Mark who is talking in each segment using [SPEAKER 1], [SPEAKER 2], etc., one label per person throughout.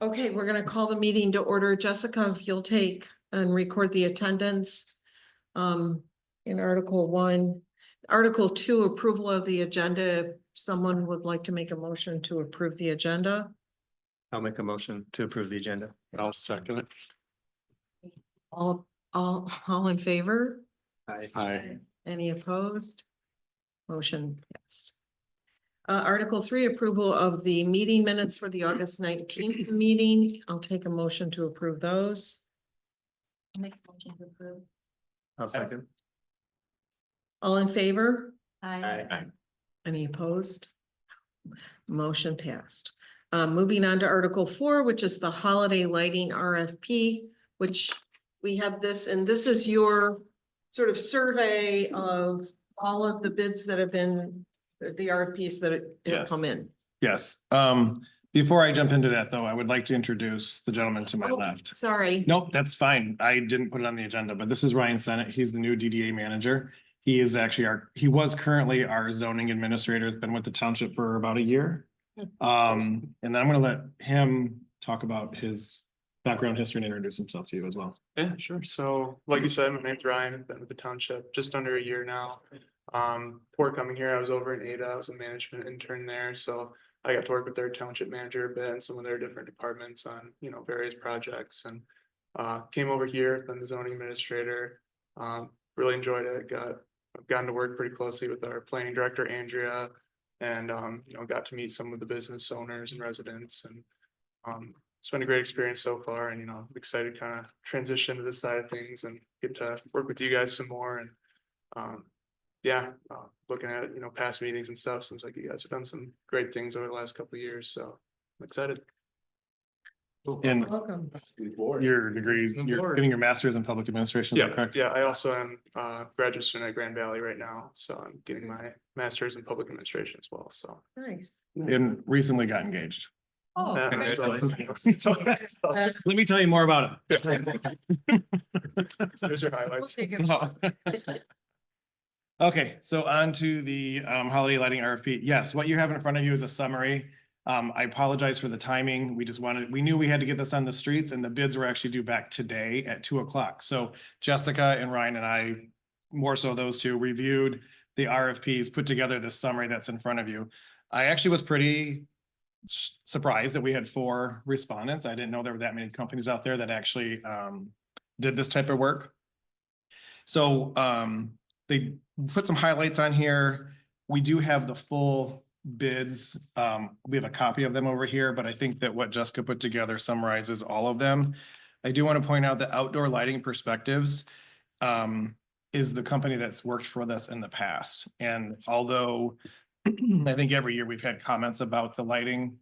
[SPEAKER 1] Okay, we're gonna call the meeting to order. Jessica, if you'll take and record the attendance. In Article 1. Article 2, approval of the agenda. If someone would like to make a motion to approve the agenda.
[SPEAKER 2] I'll make a motion to approve the agenda.
[SPEAKER 3] I'll second it.
[SPEAKER 1] All in favor?
[SPEAKER 3] Aye.
[SPEAKER 1] Any opposed? Motion passed. Article 3, approval of the meeting minutes for the August 19th meeting. I'll take a motion to approve those.
[SPEAKER 4] I'll make a motion to approve.
[SPEAKER 2] I'll second.
[SPEAKER 1] All in favor?
[SPEAKER 2] Aye.
[SPEAKER 1] Any opposed? Motion passed. Moving on to Article 4, which is the holiday lighting RFP, which we have this, and this is your sort of survey of all of the bids that have been, the RFPs that have
[SPEAKER 3] Yes.
[SPEAKER 1] come in.
[SPEAKER 3] Yes. Before I jump into that, though, I would like to introduce the gentleman to my
[SPEAKER 1] Oh,
[SPEAKER 3] left.
[SPEAKER 1] Sorry.
[SPEAKER 3] Nope, that's fine. I didn't put it on the agenda, but this is Ryan Sennett. He's the new DDA manager. He is actually he was currently our zoning administrator. Has been with the township for about a year. And then I'm gonna let him talk about his background history and introduce himself to you as well.
[SPEAKER 5] Yeah, sure. So like you said, my name's Ryan. I've been with the township just under a year now. Before coming here, I was over in Ada. I was a management intern there. So I got to work with their township manager a bit and some of their different departments on, various projects, and came over here, been the zoning administrator. Really enjoyed it. I've gotten to work pretty closely with our planning director, Andrea, and got to meet some of the business owners and residents, and it's been a great experience so far. And I'm excited to kind of transition to this side of things and get to work with you guys some more. And looking at past meetings and stuff, seems like you guys have done some great things over the last couple of years, so I'm excited.
[SPEAKER 3] And
[SPEAKER 1] Welcome.
[SPEAKER 3] your degrees, you're getting your master's in public administration, is that correct?
[SPEAKER 5] Yeah, I also am graduate student at Grand Valley right now, so I'm getting my master's in public administration as well, so.
[SPEAKER 1] Nice.
[SPEAKER 3] And recently got engaged.
[SPEAKER 4] Oh,
[SPEAKER 5] Yeah,
[SPEAKER 4] great.
[SPEAKER 3] Let me tell you more about it.
[SPEAKER 5] There's your
[SPEAKER 1] We'll
[SPEAKER 5] highlights.
[SPEAKER 1] take it.
[SPEAKER 3] Okay, so on to the holiday lighting RFP. Yes, what you have in front of you is a summary. I apologize for the timing. We knew we had to get this on the streets, and the bids were actually due back today at 2:00. So Jessica and Ryan and I, more so those two, reviewed the RFPs, put together this summary that's in front of you. I actually was pretty surprised that we had 4 respondents. I didn't know there were that many companies out there that actually did this type of work. So they put some highlights on here. We do have the full bids. We have a copy of them over here, but I think that what Jessica put together summarizes all of them. I do want to point out that Outdoor Lighting Perspectives is the company that's worked for us in the past. And although I think every year we've had comments about the lighting,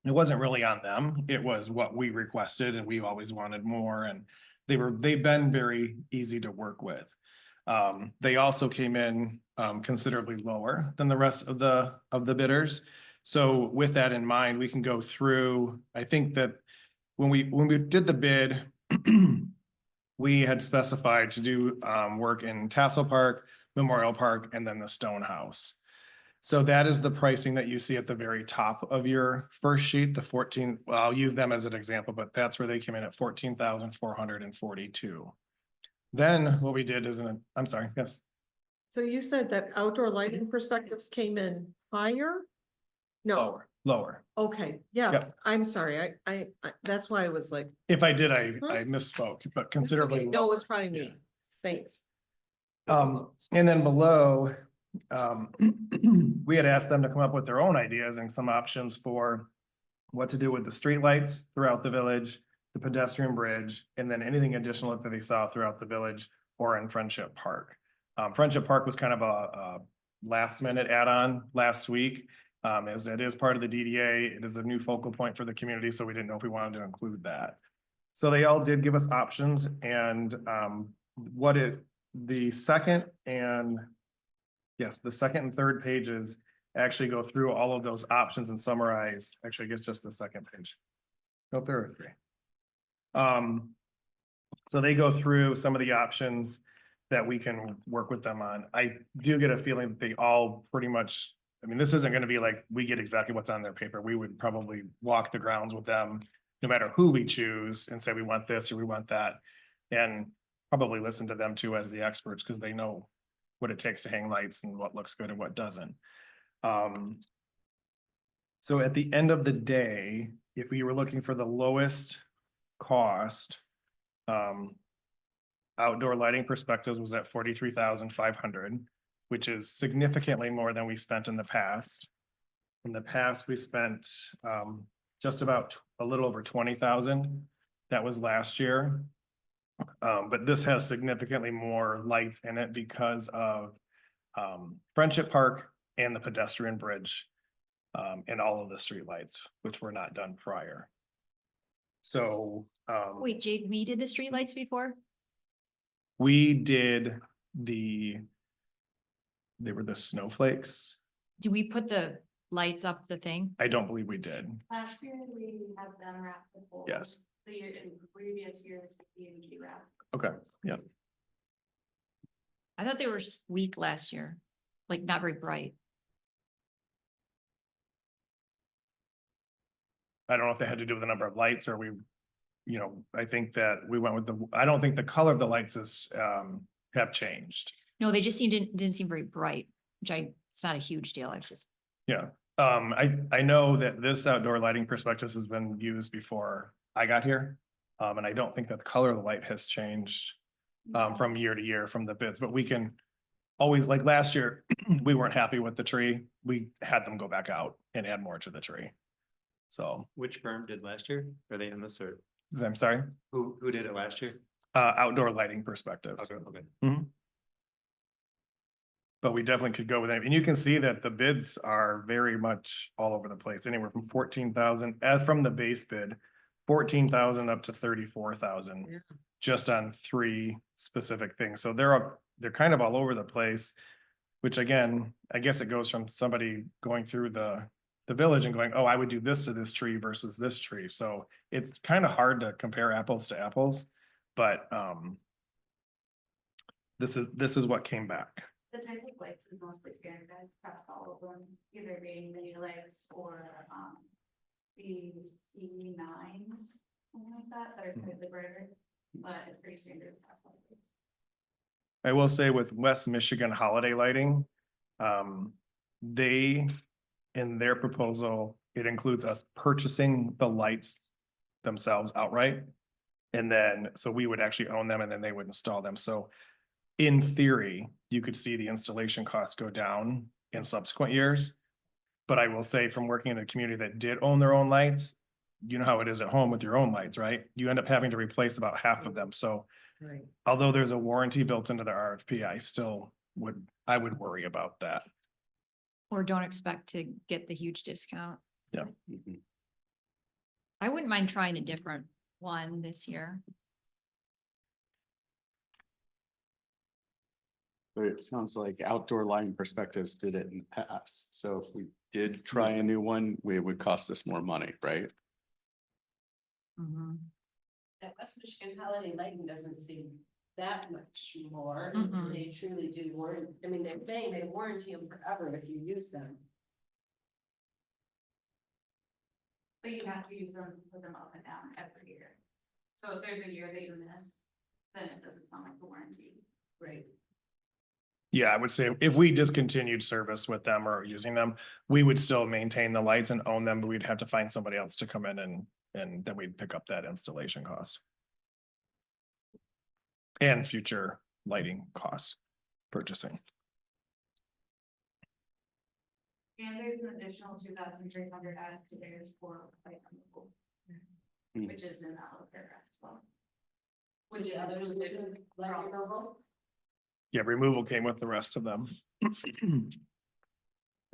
[SPEAKER 3] it wasn't really on them. It was what we requested, and we always wanted more. And they've been very easy to work with. They also came in considerably lower than the rest of the bidders. So with that in mind, we can go through. I think that when we did the bid, we had specified to do work in Tassel Park, Memorial Park, and then the Stone House. So that is the pricing that you see at the very top of your first sheet, the 14. Well, I'll use them as an example, but that's where they came in at 14,442. Then what we did is I'm sorry, yes.
[SPEAKER 1] So you said that Outdoor Lighting Perspectives came in higher? No,
[SPEAKER 3] Lower.
[SPEAKER 1] okay, yeah,
[SPEAKER 3] Yep.
[SPEAKER 1] I'm sorry, I that's why I was like.
[SPEAKER 3] If I did, I misspoke, but
[SPEAKER 1] That's
[SPEAKER 3] considerably.
[SPEAKER 1] okay. No, it
[SPEAKER 3] lower.
[SPEAKER 1] was probably me, thanks.
[SPEAKER 3] And then below, we had asked them to come up with their own ideas and some options for what to do with the streetlights throughout the village, the pedestrian bridge, and then anything additional that they saw throughout the village or in Friendship Park. Friendship Park was kind of a last minute add-on last week. As it is part of the DDA, it is a new focal point for the community, so we didn't know if we wanted to include that. So they all did give us options, and the second and third pages actually go through all of those options and summarize. Actually, I guess just the second page. Nope, there are 3. So they go through some of the options that we can work with them on. I do get a feeling that they all pretty much, I mean, this isn't gonna be like, we get exactly what's on their paper. We would probably walk the grounds with them, no matter who we choose, and say we want this or we want that. And probably listen to them too as the experts, because they know what it takes to hang lights and what looks good and what doesn't. So at the end of the day, if we were looking for the lowest cost, outdoor lighting perspectives was at 43,500, which is significantly more than we spent in the past. In the past, we spent just about a little over 20,000. That was last year. But this has significantly more lights in it because of Friendship Park and the pedestrian bridge. And all of the streetlights, which were not done prior. So,
[SPEAKER 4] Wait, Jade, we did the streetlights before?
[SPEAKER 3] we did they were the snowflakes.
[SPEAKER 4] Do we put the lights up the thing?
[SPEAKER 3] I don't believe we did.
[SPEAKER 6] Last year, we had them wrap the poles.
[SPEAKER 3] Yes.
[SPEAKER 6] The year, in previous years, PNG wrap.
[SPEAKER 3] Okay, yeah.
[SPEAKER 4] I thought they were weak last year, like not very bright.
[SPEAKER 3] I don't know if they had to do with the number of lights or I think that we went with I don't think the color of the lights is, have changed.
[SPEAKER 4] No, they just didn't seem very bright, which it's not a huge deal. I just,
[SPEAKER 3] Yeah, I know that this outdoor lighting perspectives has been used before I got here. And I don't think that the color of the light has changed from year to year from the bids, but we can always, like last year, we weren't happy with the tree. We had them go back out and add more to the tree. So,
[SPEAKER 2] Which firm did last year? Are they in this or
[SPEAKER 3] I'm sorry,
[SPEAKER 2] who did it last year?
[SPEAKER 3] outdoor lighting perspectives.
[SPEAKER 2] Okay.
[SPEAKER 3] But we definitely could go with it. And you can see that the bids are very much all over the place, anywhere from 14,000, as from the base bid, 14,000 up to 34,000.
[SPEAKER 1] Yeah.
[SPEAKER 3] Just on 3 specific things. So they're kind of all over the place. Which again, I guess it goes from somebody going through the village and going, oh, I would do this to this tree versus this tree. So it's kind of hard to compare apples to apples, but this is what came back.
[SPEAKER 6] The type of lights is mostly standard across all of them, either being mini lights or, these C9s, something like that, that are slightly brighter, but it's pretty standard across all of these.
[SPEAKER 3] I will say with West Michigan holiday lighting, they, in their proposal, it includes us purchasing the lights themselves outright. And then, so we would actually own them and then they would install them. So in theory, you could see the installation costs go down in subsequent years. But I will say from working in a community that did own their own lights, you know how it is at home with your own lights, right? You end up having to replace about half of them. So
[SPEAKER 1] Right.
[SPEAKER 3] although there's a warranty built into the RFP, I would worry about that.
[SPEAKER 4] or don't expect to get the huge discount.
[SPEAKER 3] Yeah.
[SPEAKER 4] I wouldn't mind trying a different one this year.
[SPEAKER 7] But it sounds like outdoor lighting perspectives did it in the past. So if we did try a new one, it would cost us more money, right?
[SPEAKER 4] Mhm.
[SPEAKER 8] That West Michigan holiday lighting doesn't seem that much more.
[SPEAKER 4] Mm-mm.
[SPEAKER 8] They truly do warrant, I mean, they're saying they warranty them forever if you use them.
[SPEAKER 6] But you have to use them, put them up and down every year. So if there's a year that you miss, then it doesn't sound like the warranty.
[SPEAKER 8] Right.
[SPEAKER 3] Yeah, I would say if we discontinued service with them or using them, we would still maintain the lights and own them, but we'd have to find somebody else to come in and then we'd pick up that installation cost. And future lighting costs, purchasing.
[SPEAKER 6] And there's an additional 2,300 added to theirs for light removal.
[SPEAKER 7] Hmm.
[SPEAKER 6] Which is in that little paragraph as well.
[SPEAKER 8] Which the others live in light removal?
[SPEAKER 3] Yeah, removal came with the rest of them.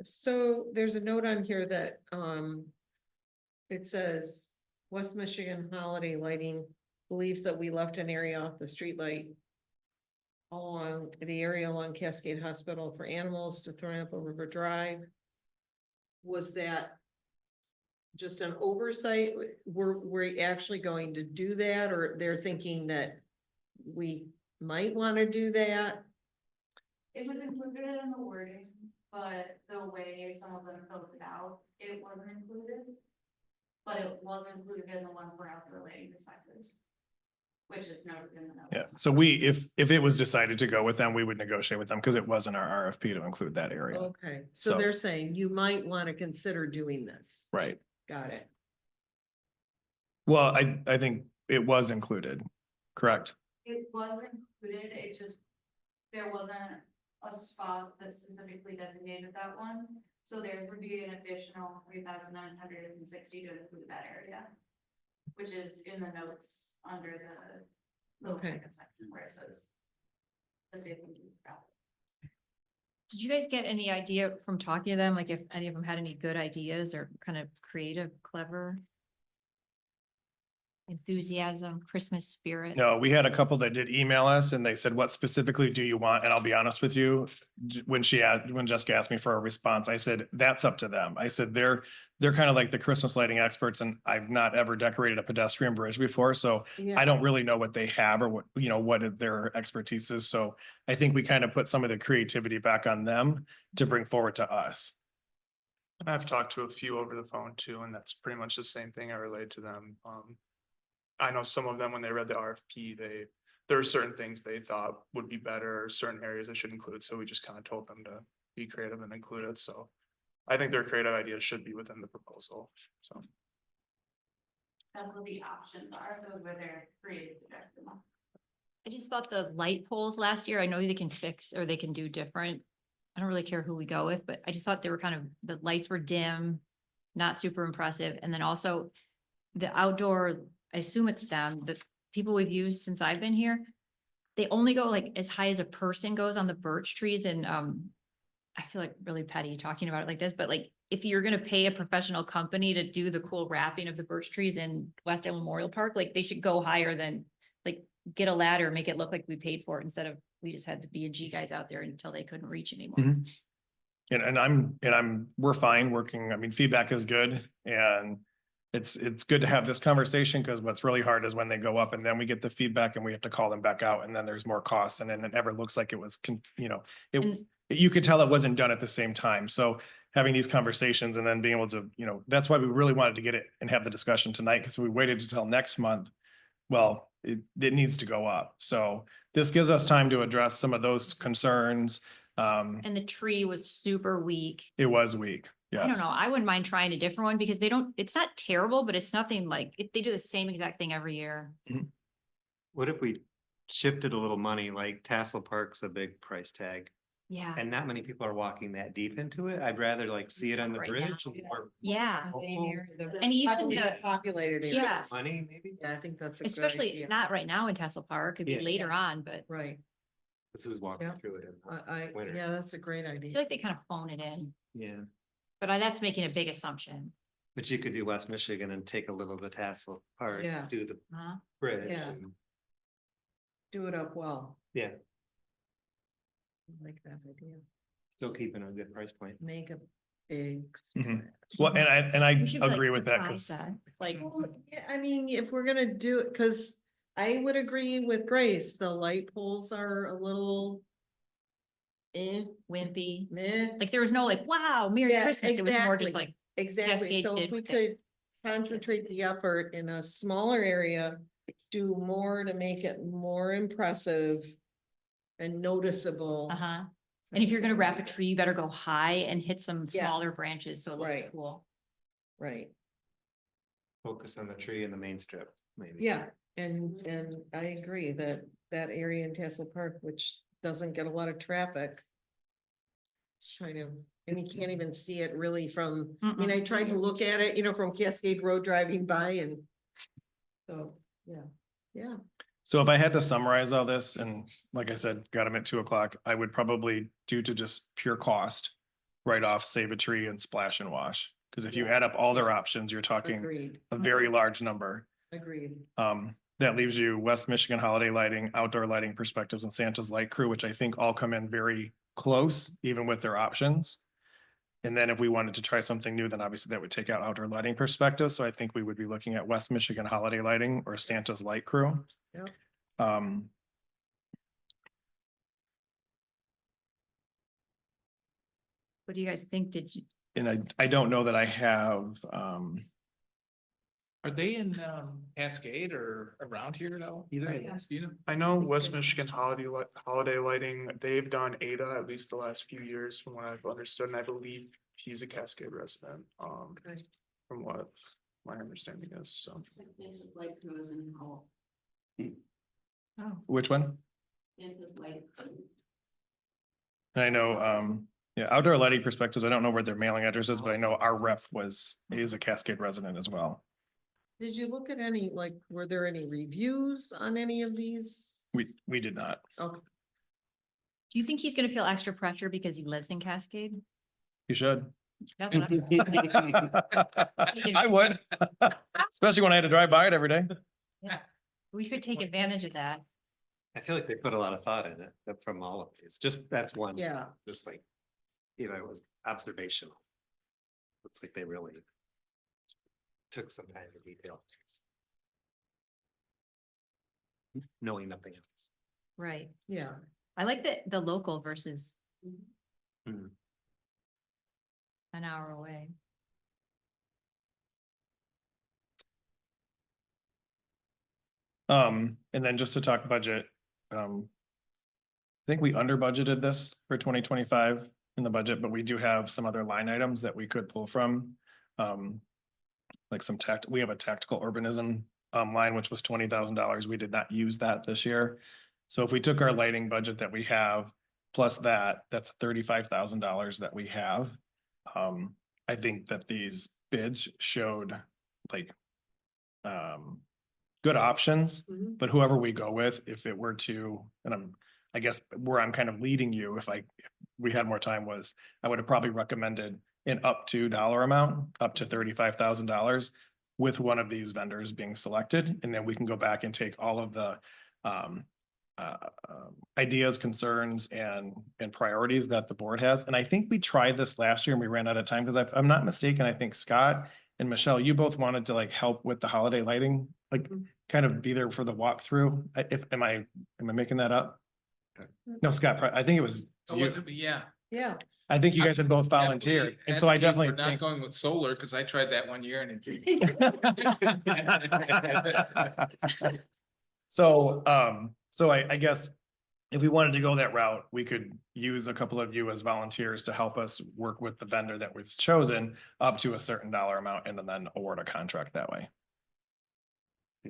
[SPEAKER 1] So there's a note on here that, it says West Michigan Holiday Lighting believes that we left an area off the streetlight along the area along Cascade Hospital for animals to Thornapple River Drive. Was that just an oversight? Were we actually going to do that, or they're thinking that we might want to do that.
[SPEAKER 6] It was included in the wording, but the way some of them filled it out, it wasn't included. But it was included in the one for outdoor lighting perspectives. Which is noted in the note.
[SPEAKER 3] Yeah, so we, if it was decided to go with them, we would negotiate with them because it wasn't our RFP to include that area.
[SPEAKER 1] Okay, so
[SPEAKER 3] So-
[SPEAKER 1] they're saying you might want to consider doing this.
[SPEAKER 3] Right.
[SPEAKER 1] Got it.
[SPEAKER 3] Well, I think it was included, correct?
[SPEAKER 6] It was included, it just, there wasn't a spot that specifically designated that one. So there would be an additional 3,960 to include that area. Which is in the notes under the little
[SPEAKER 1] Okay.
[SPEAKER 6] second section where it says. The big one.
[SPEAKER 4] Did you guys get any idea from talking to them, like if any of them had any good ideas or kind of creative, clever? Enthusiasm, Christmas spirit?
[SPEAKER 3] No, we had a couple that did email us and they said, what specifically do you want? And I'll be honest with you, when Jessica asked me for a response, I said, that's up to them. I said, they're kind of like the Christmas lighting experts and I've not ever decorated a pedestrian bridge before. So
[SPEAKER 1] Yeah.
[SPEAKER 3] I don't really know what they have or what their expertise is. So I think we kind of put some of the creativity back on them to bring forward to us.
[SPEAKER 5] And I've talked to a few over the phone too, and that's pretty much the same thing I relayed to them. I know some of them, when they read the RFP, there were certain things they thought would be better, or certain areas they should include, so we just kind of told them to be creative and include it, so. I think their creative ideas should be within the proposal, so.
[SPEAKER 6] That's what the options are, those were their creative suggestions.
[SPEAKER 4] I just thought the light poles last year, I know they can fix or they can do different. I don't really care who we go with, but I just thought they were kind of, the lights were dim, not super impressive. And then also the outdoor, I assume it's them, the people we've used since I've been here. They only go like as high as a person goes on the birch trees and, I feel like really petty talking about it like this, but like, if you're gonna pay a professional company to do the cool wrapping of the birch trees in West End Memorial Park, like they should go higher than, like, get a ladder, make it look like we paid for it instead of, we just had the B&G guys out there until they couldn't reach anymore.
[SPEAKER 3] Mhm. We're fine working. I mean, feedback is good and it's good to have this conversation because what's really hard is when they go up and then we get the feedback and we have to call them back out and then there's more costs and then it never looks like it was,
[SPEAKER 4] And-
[SPEAKER 3] you could tell it wasn't done at the same time. So having these conversations and then being able to, that's why we really wanted to get it and have the discussion tonight because we waited until next month. Well, it needs to go up. So this gives us time to address some of those concerns.
[SPEAKER 4] And the tree was super weak.
[SPEAKER 3] It was weak.
[SPEAKER 4] I don't
[SPEAKER 3] Yes.
[SPEAKER 4] know. I wouldn't mind trying a different one because it's not terrible, but it's nothing like, they do the same exact thing every year.
[SPEAKER 2] What if we shifted a little money, like Tassel Park's a big price tag,
[SPEAKER 4] Yeah,
[SPEAKER 2] and not many people are walking that deep into it. I'd rather like see it on the
[SPEAKER 4] Right
[SPEAKER 2] bridge.
[SPEAKER 4] now,
[SPEAKER 2] and more
[SPEAKER 4] yeah.
[SPEAKER 2] hopeful.
[SPEAKER 4] And even the,
[SPEAKER 1] Populated area.
[SPEAKER 4] Yes.
[SPEAKER 2] Money, maybe,
[SPEAKER 1] Yeah, I think that's a good
[SPEAKER 4] especially
[SPEAKER 1] idea.
[SPEAKER 4] not right now in Tassel Park, it'd be
[SPEAKER 2] Yeah.
[SPEAKER 4] later on, but
[SPEAKER 1] Right,
[SPEAKER 2] this was walking
[SPEAKER 1] Yeah.
[SPEAKER 2] through it. Winter.
[SPEAKER 1] yeah, that's a great
[SPEAKER 4] I
[SPEAKER 1] idea.
[SPEAKER 4] feel like they kind of phone it in.
[SPEAKER 2] Yeah,
[SPEAKER 4] But that's making a big assumption.
[SPEAKER 2] but you could do West Michigan and take a little of the Tassel Park,
[SPEAKER 1] Yeah.
[SPEAKER 2] do the
[SPEAKER 4] Huh?
[SPEAKER 2] bridge.
[SPEAKER 1] Yeah.
[SPEAKER 2] and-
[SPEAKER 1] Do it up well.
[SPEAKER 2] Yeah,
[SPEAKER 1] I like that idea.
[SPEAKER 2] still keeping a good price point.
[SPEAKER 1] Make a big
[SPEAKER 3] Mhm.
[SPEAKER 1] splash.
[SPEAKER 3] Well, and I
[SPEAKER 4] We should be, like,
[SPEAKER 3] agree with that
[SPEAKER 4] surprise
[SPEAKER 3] because
[SPEAKER 4] that. Like,
[SPEAKER 1] Well, yeah, I mean, if we're gonna do it, cause I would agree with Grace, the light poles are a little.
[SPEAKER 4] wimpy,
[SPEAKER 1] Meh,
[SPEAKER 4] like there was no like, wow, Merry
[SPEAKER 1] Yeah,
[SPEAKER 4] Christmas. It was more just
[SPEAKER 1] exactly.
[SPEAKER 4] like,
[SPEAKER 1] exactly,
[SPEAKER 4] Cascade
[SPEAKER 1] so if
[SPEAKER 4] did
[SPEAKER 1] we
[SPEAKER 4] with it.
[SPEAKER 1] could concentrate the effort in a smaller area, do more to make it more impressive. And noticeable.
[SPEAKER 4] uh-huh. And if you're gonna wrap a tree, you better go high and hit some
[SPEAKER 1] Yeah.
[SPEAKER 4] smaller branches, so it looks
[SPEAKER 1] Right.
[SPEAKER 4] cool.
[SPEAKER 1] Right,
[SPEAKER 2] Focus on the tree and the main strip, maybe.
[SPEAKER 1] yeah, and I agree that that area in Tassel Park, which doesn't get a lot of traffic. It's kind of, and you can't even see it really from, I mean, I tried to look at it, from Cascade Road driving by and. So, yeah.
[SPEAKER 3] so if I had to summarize all this and like I said, got them at 2:00, I would probably due to just pure cost. Write off Save a Tree and Splash and Wash. Because if you
[SPEAKER 1] Yeah.
[SPEAKER 3] add up all their options, you're talking
[SPEAKER 1] Agreed,
[SPEAKER 3] a very large number.
[SPEAKER 1] agreed.
[SPEAKER 3] That leaves you West Michigan Holiday Lighting, Outdoor Lighting Perspectives and Santa's Light Crew, which I think all come in very close, even with their options. And then if we wanted to try something new, then obviously that would take out Outdoor Lighting Perspective. So I think we would be looking at West Michigan Holiday Lighting or Santa's Light Crew.
[SPEAKER 1] Yep.
[SPEAKER 4] What do you guys think? Did you,
[SPEAKER 3] And I don't know that I have,
[SPEAKER 9] Are they in Cascade or around here at all? Either, of those, do you know?
[SPEAKER 5] I know West Michigan holiday lighting, they've done Ada at least the last few years from what I've understood, and I believe he's a Cascade resident, from what my understanding is, so.
[SPEAKER 8] Like goes in how,
[SPEAKER 4] oh,
[SPEAKER 3] which one?
[SPEAKER 8] it was like.
[SPEAKER 3] I know, yeah, outdoor lighting perspectives, I don't know where their mailing address is, but I know our rep is a Cascade resident as well.
[SPEAKER 1] Did you look at any, like, were there any reviews on any of these?
[SPEAKER 3] We did not.
[SPEAKER 1] Okay,
[SPEAKER 4] do you think he's gonna feel extra pressure because he lives in Cascade?
[SPEAKER 3] You should.
[SPEAKER 4] That's what I'm.
[SPEAKER 3] I would. Especially when I had to drive by it every day.
[SPEAKER 4] We could take advantage of that.
[SPEAKER 2] I feel like they put a lot of thought in it from all of these, just that's one.
[SPEAKER 1] yeah,
[SPEAKER 2] Just like, you know, it was observational. Looks like they really took some time to detail things. Knowing nothing else.
[SPEAKER 4] Right.
[SPEAKER 1] yeah.
[SPEAKER 4] I like the local versus
[SPEAKER 2] Mhm.
[SPEAKER 4] an hour away.
[SPEAKER 3] And then just to talk budget, I think we under budgeted this for 2025 in the budget, but we do have some other line items that we could pull from. Like we have a tactical urbanism line, which was $20,000. We did not use that this year. So if we took our lighting budget that we have, plus that's $35,000 that we have. I think that these bids showed like good options,
[SPEAKER 1] Mhm.
[SPEAKER 3] but whoever we go with, if it were to, and I guess where I'm kind of leading you, if we had more time was, I would have probably recommended an up to dollar amount, up to $35,000 with one of these vendors being selected. And then we can go back and take all of the ideas, concerns and priorities that the board has. And I think we tried this last year and we ran out of time because if I'm not mistaken, I think Scott and Michelle, you both wanted to like help with the holiday lighting, like kind of be there for the walkthrough. Am I making that up? No, Scott, I think it was
[SPEAKER 9] Oh,
[SPEAKER 3] you.
[SPEAKER 9] was it? Yeah.
[SPEAKER 1] Yeah,
[SPEAKER 3] I think you guys had both volunteered. And so I definitely
[SPEAKER 9] We're not
[SPEAKER 3] think.
[SPEAKER 9] going with solar because I tried that one year and it didn't.
[SPEAKER 3] So, I guess if we wanted to go that route, we could use a couple of you as volunteers to help us work with the vendor that was chosen up to a certain dollar amount and then award a contract that way.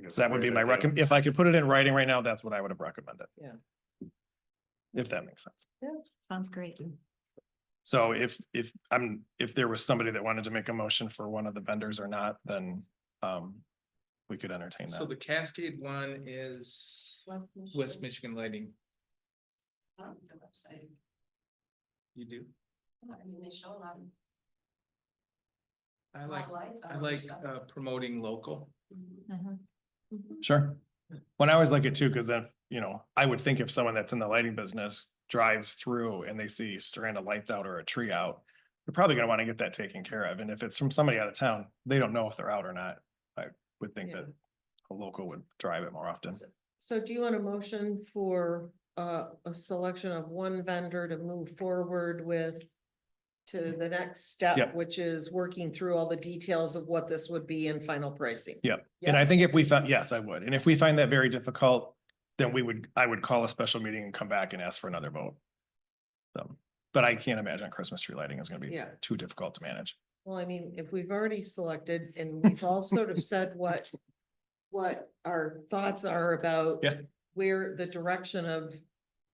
[SPEAKER 3] So that would be my if I could put it in writing right now, that's what I would have recommended.
[SPEAKER 1] Yeah.
[SPEAKER 3] If that makes sense.
[SPEAKER 4] Sounds great.
[SPEAKER 3] So if there was somebody that wanted to make a motion for one of the vendors or not, then we could entertain
[SPEAKER 9] So
[SPEAKER 3] that.
[SPEAKER 9] the Cascade one is West Michigan Lighting.
[SPEAKER 8] On the website.
[SPEAKER 9] You do?
[SPEAKER 8] I mean, they show a lot of.
[SPEAKER 9] I
[SPEAKER 8] lot
[SPEAKER 9] like,
[SPEAKER 8] of lights on
[SPEAKER 9] I
[SPEAKER 8] it,
[SPEAKER 9] like
[SPEAKER 8] so.
[SPEAKER 9] promoting local.
[SPEAKER 8] Mhm.
[SPEAKER 3] Sure. When I always like it too, because then, I would think if someone that's in the lighting business drives through and they see a strand of lights out or a tree out, they're probably gonna want to get that taken care of. And if it's from somebody out of town, they don't know if they're out or not. I would think
[SPEAKER 1] Yeah.
[SPEAKER 3] that a local would drive it more often.
[SPEAKER 1] so do you want a motion for a selection of one vendor to move forward with to the next step,
[SPEAKER 3] Yep.
[SPEAKER 1] which is working through all the details of what this would be in final pricing?
[SPEAKER 3] Yep. And I
[SPEAKER 1] Yes?
[SPEAKER 3] think if we found, yes, I would. And if we find that very difficult, then I would call a special meeting and come back and ask for another vote. So, but I can't imagine Christmas tree lighting is gonna be
[SPEAKER 1] Yeah.
[SPEAKER 3] too difficult to manage.
[SPEAKER 1] Well, I mean, if we've already selected and we've all sort of said what our thoughts are about
[SPEAKER 3] Yeah.
[SPEAKER 1] where the direction of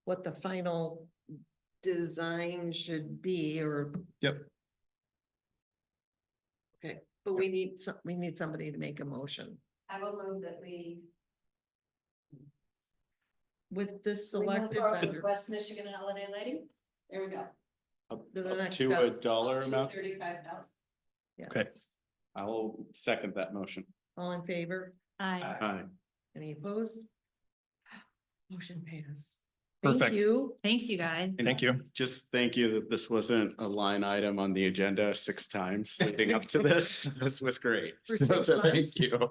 [SPEAKER 1] what the final design should be, or,
[SPEAKER 3] Yep.
[SPEAKER 1] okay, but we need somebody to make a motion
[SPEAKER 8] I will move that we.
[SPEAKER 1] with this
[SPEAKER 8] we move
[SPEAKER 1] selected
[SPEAKER 8] forward with
[SPEAKER 1] vendor.
[SPEAKER 8] West Michigan holiday lighting. There we go.
[SPEAKER 1] To the next
[SPEAKER 7] To a
[SPEAKER 1] step.
[SPEAKER 7] dollar amount.
[SPEAKER 8] 35,000.
[SPEAKER 3] Okay.
[SPEAKER 7] I'll second that motion.
[SPEAKER 1] All in favor?
[SPEAKER 4] I,
[SPEAKER 7] Aye.
[SPEAKER 1] Any opposed? Motion passed. Thank
[SPEAKER 3] Perfect.
[SPEAKER 1] you.
[SPEAKER 4] thanks, you guys.
[SPEAKER 3] Thank you.
[SPEAKER 7] Just thank you that this wasn't a line item on the agenda 6 times leading up to this. This was great.
[SPEAKER 1] For 6
[SPEAKER 7] So thank
[SPEAKER 1] months.
[SPEAKER 7] you.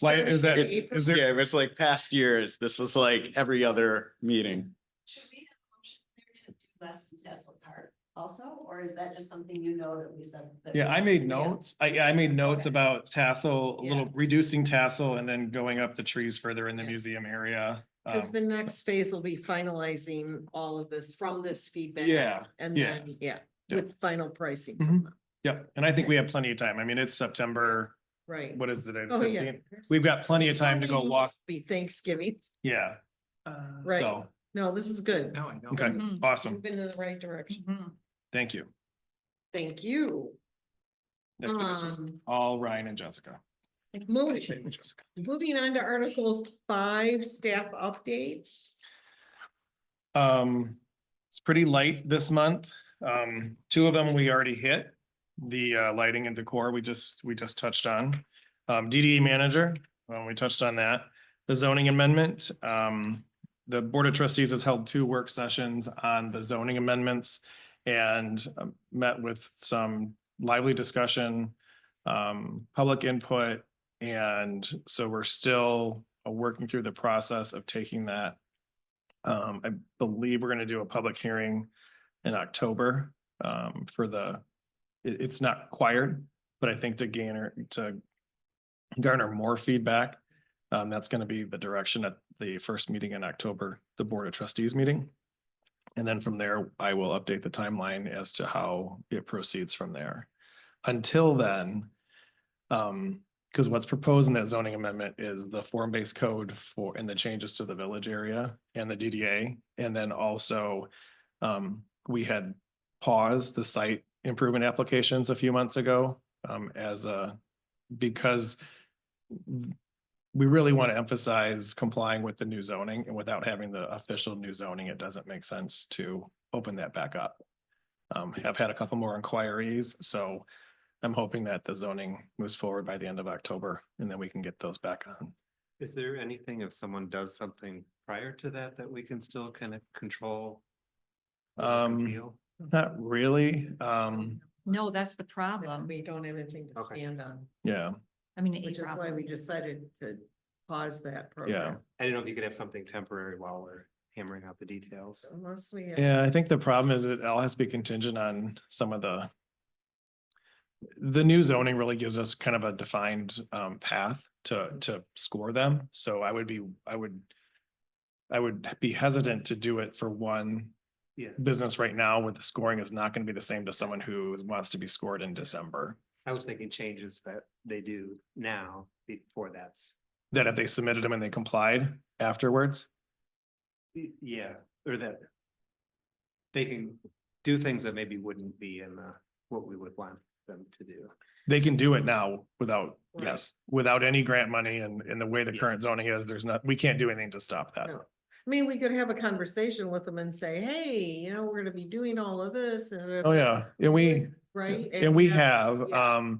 [SPEAKER 3] Why is that? Is there?
[SPEAKER 7] Yeah, it was like past years. This was like every other meeting.
[SPEAKER 8] Should we have a motion there to do less than Tesla Park also, or is that just something you know that we said? that
[SPEAKER 3] Yeah,
[SPEAKER 8] we
[SPEAKER 3] I
[SPEAKER 8] want
[SPEAKER 3] made
[SPEAKER 8] to do?
[SPEAKER 3] notes. I made notes
[SPEAKER 8] Okay.
[SPEAKER 3] about tassel, a little
[SPEAKER 1] Yeah.
[SPEAKER 3] reducing tassel and then going up the trees further in the
[SPEAKER 1] Yeah.
[SPEAKER 3] museum area.
[SPEAKER 1] Cause the
[SPEAKER 3] so-
[SPEAKER 1] next phase will be finalizing all of this from this feedback.
[SPEAKER 3] Yeah,
[SPEAKER 1] And
[SPEAKER 3] yeah,
[SPEAKER 1] then, yeah,
[SPEAKER 3] yeah.
[SPEAKER 1] with final pricing.
[SPEAKER 3] Mhm. Yep, and I think we have plenty of time. I mean, it's September,
[SPEAKER 1] Right.
[SPEAKER 3] what is the day? The
[SPEAKER 1] Oh, yeah.
[SPEAKER 3] 15th? We've got plenty of time to go walk.
[SPEAKER 1] Be Thanksgiving,
[SPEAKER 3] Yeah,
[SPEAKER 1] right?
[SPEAKER 3] so,
[SPEAKER 1] No, this is good.
[SPEAKER 9] No, I know.
[SPEAKER 3] okay,
[SPEAKER 4] Mhm.
[SPEAKER 3] awesome.
[SPEAKER 1] Moving in the right direction.
[SPEAKER 4] Mhm.
[SPEAKER 3] Thank you.
[SPEAKER 1] Thank you.
[SPEAKER 3] This was
[SPEAKER 1] Um,
[SPEAKER 3] all Ryan and Jessica.
[SPEAKER 1] Moving on to Article 5, staff updates.
[SPEAKER 3] It's pretty light this month. Two of them we already hit. The lighting and decor we just touched on. DDE manager, we touched on that. The zoning amendment, the Board of Trustees has held 2 work sessions on the zoning amendments and met with some lively discussion, public input. And so we're still working through the process of taking that. I believe we're gonna do a public hearing in October, for it's not required, but I think to garner more feedback. That's gonna be the direction at the first meeting in October, the Board of Trustees meeting. And then from there, I will update the timeline as to how it proceeds from there. Until then, because what's proposed in that zoning amendment is the form-based code and the changes to the village area and the DDA. And then also, we had paused the site improvement applications a few months ago, because we really want to emphasize complying with the new zoning, and without having the official new zoning, it doesn't make sense to open that back up. Have had a couple more inquiries, so I'm hoping that the zoning moves forward by the end of October, and then we can get those back on.
[SPEAKER 2] Is there anything if someone does something prior to that, that we can still kind of control? the look and feel?
[SPEAKER 3] Not really,
[SPEAKER 4] No, that's the problem.
[SPEAKER 1] We don't have anything to
[SPEAKER 2] Okay.
[SPEAKER 1] stand on,
[SPEAKER 3] yeah,
[SPEAKER 4] I mean,
[SPEAKER 1] which
[SPEAKER 4] a
[SPEAKER 1] is why
[SPEAKER 4] problem.
[SPEAKER 1] we decided to pause that program.
[SPEAKER 2] I didn't know if you could have something temporary while we're hammering out the details.
[SPEAKER 1] Unless we. have-
[SPEAKER 3] yeah, I think the problem is it all has to be contingent on some of the new zoning really gives us kind of a defined path to score them. So I would be hesitant to do it for one
[SPEAKER 2] Yeah,
[SPEAKER 3] business right now, where the scoring is not going to be the same to someone who wants to be scored in December.
[SPEAKER 2] I was thinking changes that they do now before that's,
[SPEAKER 3] That if they submitted them and they complied afterwards.
[SPEAKER 2] yeah, or that they can do things that maybe wouldn't be in what we would want them to do.
[SPEAKER 3] They can do it now without,
[SPEAKER 1] Right.
[SPEAKER 3] yes, without any grant money, and in the way the
[SPEAKER 2] Yeah.
[SPEAKER 3] current zoning is, we can't do anything to stop that.
[SPEAKER 1] No. I mean, we could have a conversation with them and say, hey, we're gonna be doing all of this and.
[SPEAKER 3] Oh, yeah,
[SPEAKER 1] Right?
[SPEAKER 3] and we have,
[SPEAKER 1] yeah.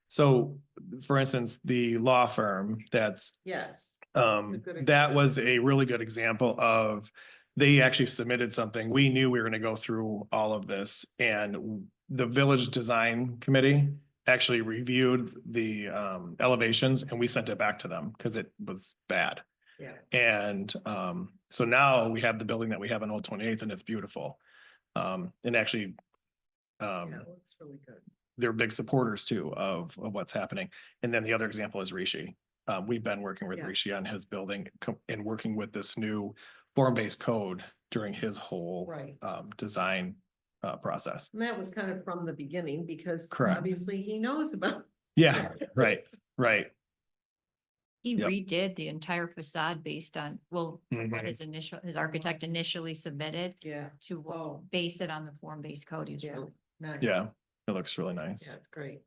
[SPEAKER 3] so for instance, the law firm that's,
[SPEAKER 1] Yes.
[SPEAKER 3] that
[SPEAKER 1] example.
[SPEAKER 3] was a really good example of, they actually submitted something. We knew we were gonna go through all of this, and the village design committee actually reviewed the elevations, and we sent it back to them because it was bad.
[SPEAKER 1] Yeah.
[SPEAKER 3] And so now we have the building that we have on Old 28th, and it's beautiful. And actually,
[SPEAKER 1] Yeah, it looks really good.
[SPEAKER 3] they're big supporters too of what's happening. And then the other example is Rishi. We've been working with
[SPEAKER 1] Yeah.
[SPEAKER 3] Rishi on his building and working with this new form-based code during his whole
[SPEAKER 1] Right.
[SPEAKER 3] design process.
[SPEAKER 1] And that was kind of from the beginning because
[SPEAKER 3] Correct.
[SPEAKER 1] obviously he knows about.
[SPEAKER 3] Yeah, right, right.
[SPEAKER 4] He
[SPEAKER 3] Yep.
[SPEAKER 4] redid the entire facade based on, well, what
[SPEAKER 3] Mhm.
[SPEAKER 4] his architect initially submitted
[SPEAKER 1] Yeah.
[SPEAKER 4] to
[SPEAKER 1] Oh.
[SPEAKER 4] base it on the form-based code. He was
[SPEAKER 1] Yeah.
[SPEAKER 4] really-
[SPEAKER 1] Nice.
[SPEAKER 3] Yeah, it looks really nice.
[SPEAKER 1] Yeah, it's great.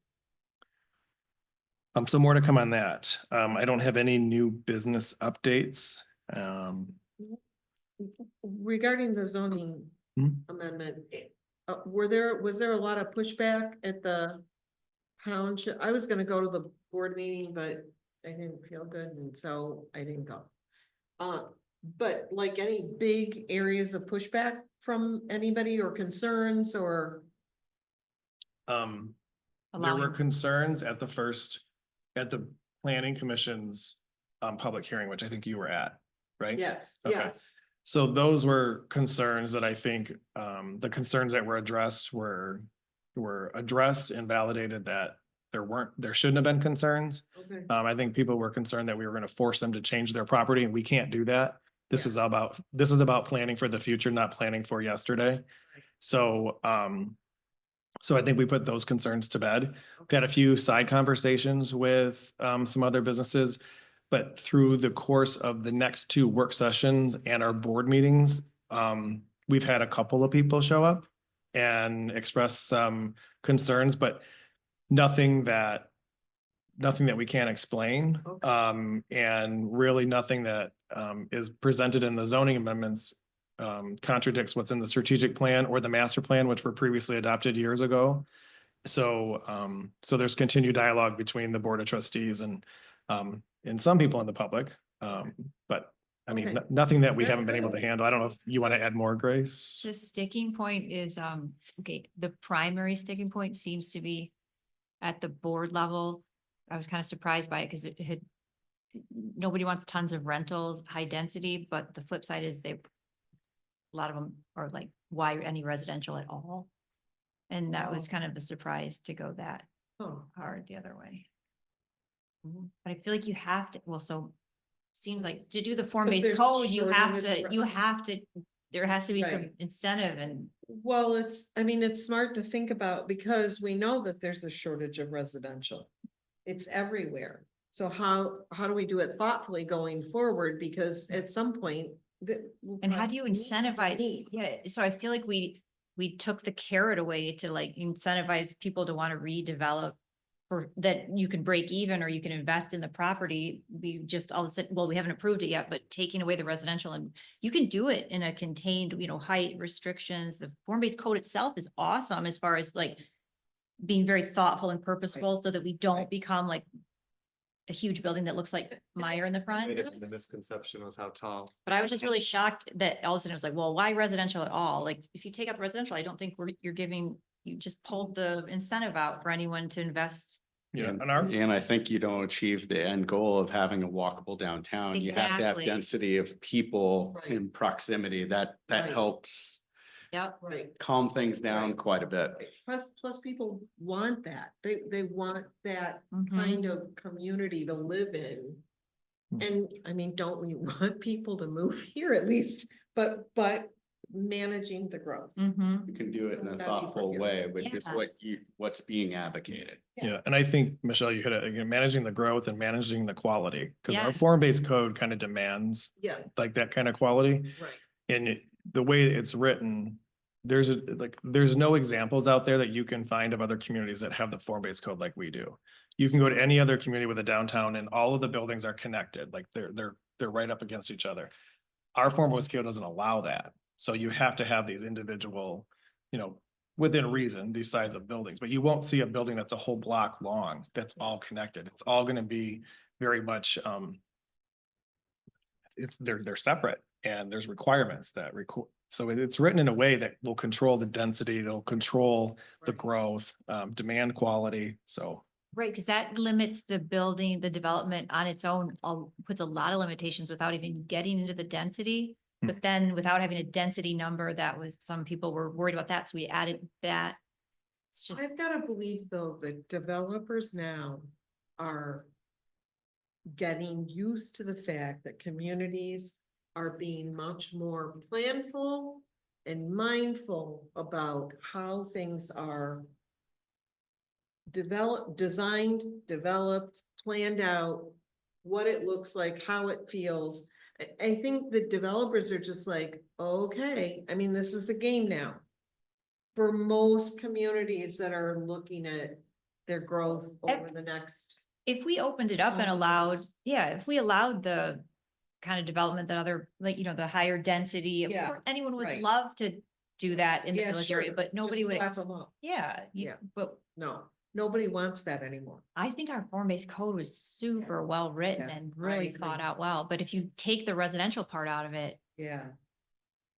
[SPEAKER 3] Some more to come on that. I don't have any new business updates.
[SPEAKER 1] Regarding the zoning
[SPEAKER 3] Hmm?
[SPEAKER 1] amendment, was there a lot of pushback at the township? I was gonna go to the board meeting, but I didn't feel good, and so I didn't go. But like any big areas of pushback from anybody or concerns or?
[SPEAKER 3] There were
[SPEAKER 4] allowing-
[SPEAKER 3] concerns at the planning commission's public hearing, which I think you were at, right?
[SPEAKER 1] Yes,
[SPEAKER 3] Okay.
[SPEAKER 1] yes.
[SPEAKER 3] So those were concerns that I think, the concerns that were addressed were addressed and validated that there shouldn't have been concerns.
[SPEAKER 1] Okay.
[SPEAKER 3] I think people were concerned that we were gonna force them to change their property, and we can't do that. This is about planning for the future, not planning for yesterday. So, so I think we put those concerns to bed. We had a few side conversations with, some other businesses. But through the course of the next 2 work sessions and our board meetings, we've had a couple of people show up and express some concerns, but nothing that we can't explain.
[SPEAKER 1] Okay.
[SPEAKER 3] And really nothing that, is presented in the zoning amendments, contradicts what's in the strategic plan or the master plan, which were previously adopted years ago. So, so there's continued dialogue between the Board of Trustees and some people in the public. But I mean,
[SPEAKER 1] Okay.
[SPEAKER 3] nothing that we
[SPEAKER 1] That's
[SPEAKER 3] haven't been able to
[SPEAKER 1] good.
[SPEAKER 3] handle. I don't know if you want to add more, Grace?
[SPEAKER 4] The sticking point is, okay, the primary sticking point seems to be at the board level. I was kind of surprised by it because it had, nobody wants tons of rentals, high density, but the flip side is a lot of them are like, why any residential at all? And that was
[SPEAKER 1] Oh.
[SPEAKER 4] kind of a surprise to go that
[SPEAKER 1] Oh.
[SPEAKER 4] hard the other way.
[SPEAKER 1] Mhm.
[SPEAKER 4] But I feel like you have to, well, so seems like to do the
[SPEAKER 1] Because
[SPEAKER 4] form-based
[SPEAKER 1] there's
[SPEAKER 4] code, you have
[SPEAKER 1] shortage
[SPEAKER 4] to, there has to be some
[SPEAKER 1] Right.
[SPEAKER 4] incentive and
[SPEAKER 1] Well, it's smart to think about because we know that there's a shortage of residential. It's everywhere. So how do we do it thoughtfully going forward? Because at some point that.
[SPEAKER 4] And how do you incentivize? Yeah, so I feel like we took the carrot away to like incentivize people to want to redevelop. For that you can break even or you can invest in the property. We just all of a sudden, well, we haven't approved it yet, but taking away the residential and you can do it in a contained, height restrictions. The form-based code itself is awesome as far as like being very thoughtful and purposeful so that we don't become like a huge building that looks like Meyer in the front.
[SPEAKER 2] The misconception was how tall.
[SPEAKER 4] But I was just really shocked that all of a sudden it was like, well, why residential at all? Like, if you take out the residential, I don't think you just pulled the incentive out for anyone to invest.
[SPEAKER 3] Yeah,
[SPEAKER 7] And,
[SPEAKER 3] and
[SPEAKER 7] and I think you don't achieve the end goal of having a walkable downtown. You have to have
[SPEAKER 4] Exactly.
[SPEAKER 7] density of people
[SPEAKER 1] Right.
[SPEAKER 7] in proximity. That
[SPEAKER 1] Right.
[SPEAKER 7] helps
[SPEAKER 4] Yep.
[SPEAKER 1] Right.
[SPEAKER 7] calm things down
[SPEAKER 1] Right.
[SPEAKER 7] quite a bit.
[SPEAKER 1] Plus people want that. They want that
[SPEAKER 4] Mhm.
[SPEAKER 1] kind of community to live in. And I mean, don't we want people to move here at least, but managing the growth.
[SPEAKER 4] Mm-hmm.
[SPEAKER 7] You can do it in a
[SPEAKER 1] That'd be
[SPEAKER 7] thoughtful
[SPEAKER 1] pretty
[SPEAKER 7] way, which is
[SPEAKER 4] Yeah.
[SPEAKER 7] what's being advocated.
[SPEAKER 3] Yeah, and I think, Michelle, you hit it again, managing the growth and managing the quality, because our
[SPEAKER 4] Yeah.
[SPEAKER 3] form-based code kind of demands
[SPEAKER 1] Yeah,
[SPEAKER 3] like that kind of quality.
[SPEAKER 1] right.
[SPEAKER 3] And the way it's written, there's no examples out there that you can find of other communities that have the form-based code like we do. You can go to any other community with a downtown and all of the buildings are connected, like they're right up against each other. Our form-based code doesn't allow that. So you have to have these individual, within reason, these sides of buildings, but you won't see a building that's a whole block long, that's all connected. It's all gonna be very much, they're separate and there's requirements that so it's written in a way that will control the density, it'll control the
[SPEAKER 1] Right.
[SPEAKER 3] growth, demand quality, so.
[SPEAKER 4] Right, because that limits the building, the development on its own, puts a lot of limitations without even getting into the density. But then without having a density number, some people were worried about that, so we added that. It's just,
[SPEAKER 1] I've gotta believe though, that developers now are getting used to the fact that communities are being much more planful and mindful about how things are designed, developed, planned out, what it looks like, how it feels. I think the developers are just like, okay, I mean, this is the game now. For most communities that are looking at their growth over the next.
[SPEAKER 4] if we opened it up and
[SPEAKER 1] 20
[SPEAKER 4] allowed,
[SPEAKER 1] years.
[SPEAKER 4] if we allowed the kind of development that other, like, the higher density, of
[SPEAKER 1] Yeah,
[SPEAKER 4] course, anyone would
[SPEAKER 1] right.
[SPEAKER 4] love to do that in the
[SPEAKER 1] Yeah,
[SPEAKER 4] village area,
[SPEAKER 1] sure.
[SPEAKER 4] but nobody
[SPEAKER 1] Just
[SPEAKER 4] would.
[SPEAKER 1] slap 'em up.
[SPEAKER 4] Yeah,
[SPEAKER 1] Yeah.
[SPEAKER 4] but
[SPEAKER 1] No, nobody wants that anymore.
[SPEAKER 4] I think our form-based code was super well written
[SPEAKER 1] Yeah,
[SPEAKER 4] and
[SPEAKER 1] I
[SPEAKER 4] really thought
[SPEAKER 1] agree.
[SPEAKER 4] out well, but if you take the residential part out of it,
[SPEAKER 1] Yeah,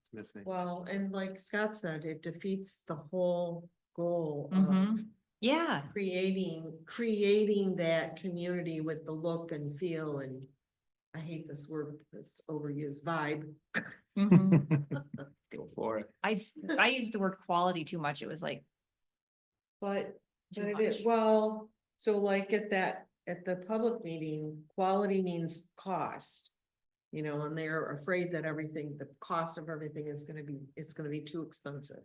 [SPEAKER 2] It's missing.
[SPEAKER 1] well, and like Scott said, it defeats the whole goal of
[SPEAKER 4] Mhm. yeah,
[SPEAKER 1] creating that community with the look and feel and I hate this word, this overused vibe.
[SPEAKER 4] Mhm.
[SPEAKER 7] Go for it.
[SPEAKER 4] I used the word quality too much. It was like,
[SPEAKER 1] But,
[SPEAKER 4] Too
[SPEAKER 1] but it is,
[SPEAKER 4] much.
[SPEAKER 1] well, so like at the public meeting, quality means cost. You know, and they're afraid that the cost of everything it's gonna be too expensive.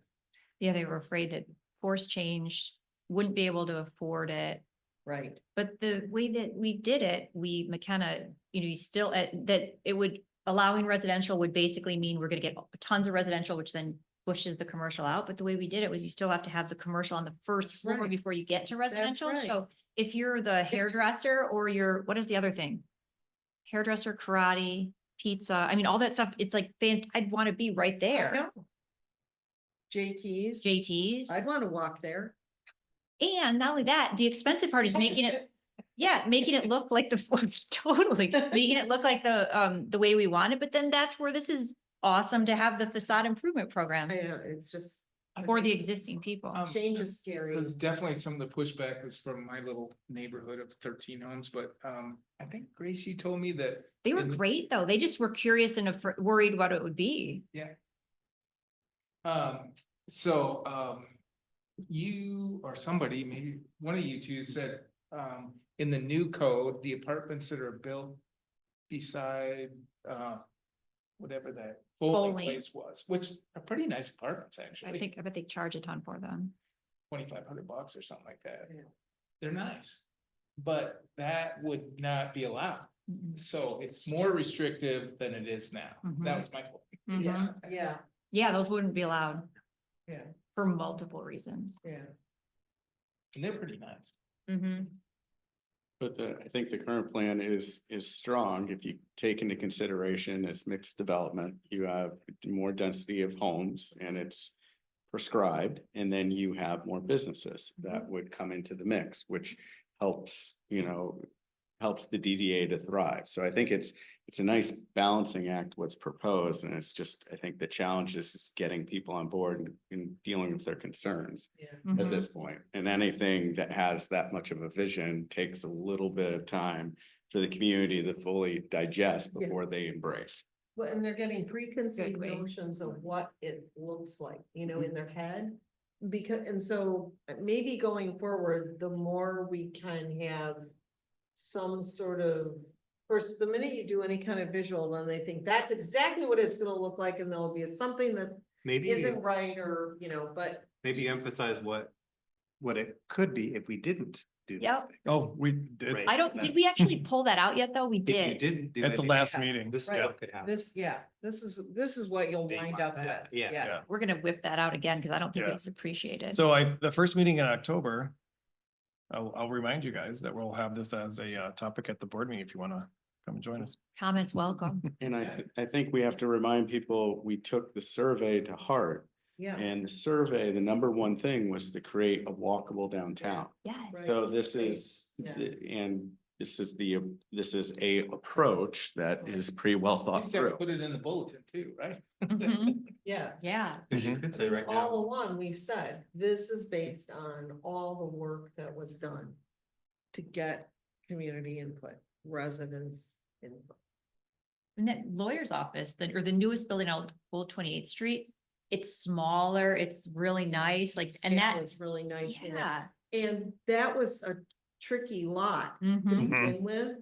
[SPEAKER 4] yeah, they were afraid that force change, wouldn't be able to afford it.
[SPEAKER 1] Right.
[SPEAKER 4] But the way that we did it, we McKenna, you still, that it would, allowing residential would basically mean we're gonna get tons of residential, which then pushes the commercial out. But the way we did it was you still have to have the commercial on the first floor
[SPEAKER 1] right.
[SPEAKER 4] before you get to residential.
[SPEAKER 1] right.
[SPEAKER 4] So if you're the hairdresser or what is the other thing? Hairdresser, karate, pizza, I mean, all that stuff, it's like, I'd want to be right there.
[SPEAKER 1] No. JT's.
[SPEAKER 4] JT's.
[SPEAKER 1] I'd wanna walk there.
[SPEAKER 4] And not only that, the expensive part is making it, yeah, making it look like totally, making it look like the way we want it, but then that's where this is awesome to have the facade improvement program
[SPEAKER 1] I know, it's just.
[SPEAKER 4] for the existing people.
[SPEAKER 1] Change is scary.
[SPEAKER 9] Because definitely some of the pushback was from my little neighborhood of 13 homes, but I think Grace, you told me that.
[SPEAKER 4] They were
[SPEAKER 9] in the-
[SPEAKER 4] great, though. They just were curious and worried what it would be.
[SPEAKER 9] You or somebody, maybe one of you two said, in the new code, the apartments that are built beside, whatever that bowling
[SPEAKER 4] Bowling.
[SPEAKER 9] place was, which are pretty nice apartments,
[SPEAKER 4] I
[SPEAKER 9] actually.
[SPEAKER 4] bet they charge a ton for them.
[SPEAKER 9] $2,500 or something like that.
[SPEAKER 1] Yeah.
[SPEAKER 9] They're nice, but that would not be allowed.
[SPEAKER 4] Mhm.
[SPEAKER 9] So it's more restrictive than it is now. That
[SPEAKER 4] Mhm.
[SPEAKER 9] was my point.
[SPEAKER 4] Mhm.
[SPEAKER 1] Yeah,
[SPEAKER 4] Yeah, those wouldn't be allowed
[SPEAKER 1] yeah,
[SPEAKER 4] for multiple reasons.
[SPEAKER 1] yeah.
[SPEAKER 9] And they're pretty nice.
[SPEAKER 4] Mhm.
[SPEAKER 7] But I think the current plan is strong. If you take into consideration this mixed development, you have more density of homes and it's prescribed, and then you have more businesses that would come into the mix, which helps, helps the DDA to thrive. So I think it's a nice balancing act, what's proposed, and it's just, I think the challenge is getting people on board and dealing with their concerns at
[SPEAKER 4] Mhm.
[SPEAKER 7] this point. And anything that has that much of a vision takes a little bit of time for the community to fully digest
[SPEAKER 1] Yeah.
[SPEAKER 7] before they embrace.
[SPEAKER 1] Well, and they're getting preconceived
[SPEAKER 4] way.
[SPEAKER 1] notions of what it looks like, in their head. Because, and so maybe going forward, the more we can have some sort of, first, the minute you do any kind of visual, then they think that's exactly what it's gonna look like, and there'll be something that
[SPEAKER 2] Maybe,
[SPEAKER 1] isn't right, or, but.
[SPEAKER 2] maybe emphasize what it could be if we didn't do this
[SPEAKER 4] Yep.
[SPEAKER 2] thing.
[SPEAKER 3] Oh, we did
[SPEAKER 2] Right.
[SPEAKER 4] Did we actually pull that out yet, though? We
[SPEAKER 2] If you
[SPEAKER 4] did.
[SPEAKER 2] didn't do
[SPEAKER 3] At
[SPEAKER 2] it.
[SPEAKER 3] the
[SPEAKER 2] then
[SPEAKER 3] last
[SPEAKER 2] yeah,
[SPEAKER 3] meeting.
[SPEAKER 2] This is
[SPEAKER 1] Right.
[SPEAKER 2] what could happen.
[SPEAKER 1] This is what you'll
[SPEAKER 2] They
[SPEAKER 1] wind
[SPEAKER 2] want
[SPEAKER 1] up
[SPEAKER 2] that,
[SPEAKER 1] with.
[SPEAKER 2] yeah.
[SPEAKER 3] Yeah.
[SPEAKER 4] We're gonna whip that out again, because I don't think
[SPEAKER 3] Yeah.
[SPEAKER 4] it's appreciated.
[SPEAKER 3] So the first meeting in October, I'll remind you guys that we'll have this as a topic at the board meeting if you want to come and join us.
[SPEAKER 4] Comments welcome.
[SPEAKER 7] And I think we have to remind people, we took the survey to heart.
[SPEAKER 1] Yeah.
[SPEAKER 7] And the survey, the number one thing was to create a walkable downtown.
[SPEAKER 4] Yes.
[SPEAKER 1] Right.
[SPEAKER 7] So this is,
[SPEAKER 1] Yeah.
[SPEAKER 7] and this is a approach that is pretty well
[SPEAKER 9] You
[SPEAKER 7] thought
[SPEAKER 9] guys
[SPEAKER 7] through.
[SPEAKER 9] put it in the bulletin too, right?
[SPEAKER 4] Mhm.
[SPEAKER 1] Yeah.
[SPEAKER 4] Yeah.
[SPEAKER 2] You could say right now.
[SPEAKER 1] All along, we've said, this is based on all the work that was done to get community input, residents input.
[SPEAKER 4] And that lawyer's office, or the newest building on Old 28th Street, it's smaller, it's really nice, like, and
[SPEAKER 1] Scale
[SPEAKER 4] that,
[SPEAKER 1] is really nice.
[SPEAKER 4] yeah.
[SPEAKER 1] And that was a tricky lot to
[SPEAKER 4] Mhm.
[SPEAKER 1] begin with.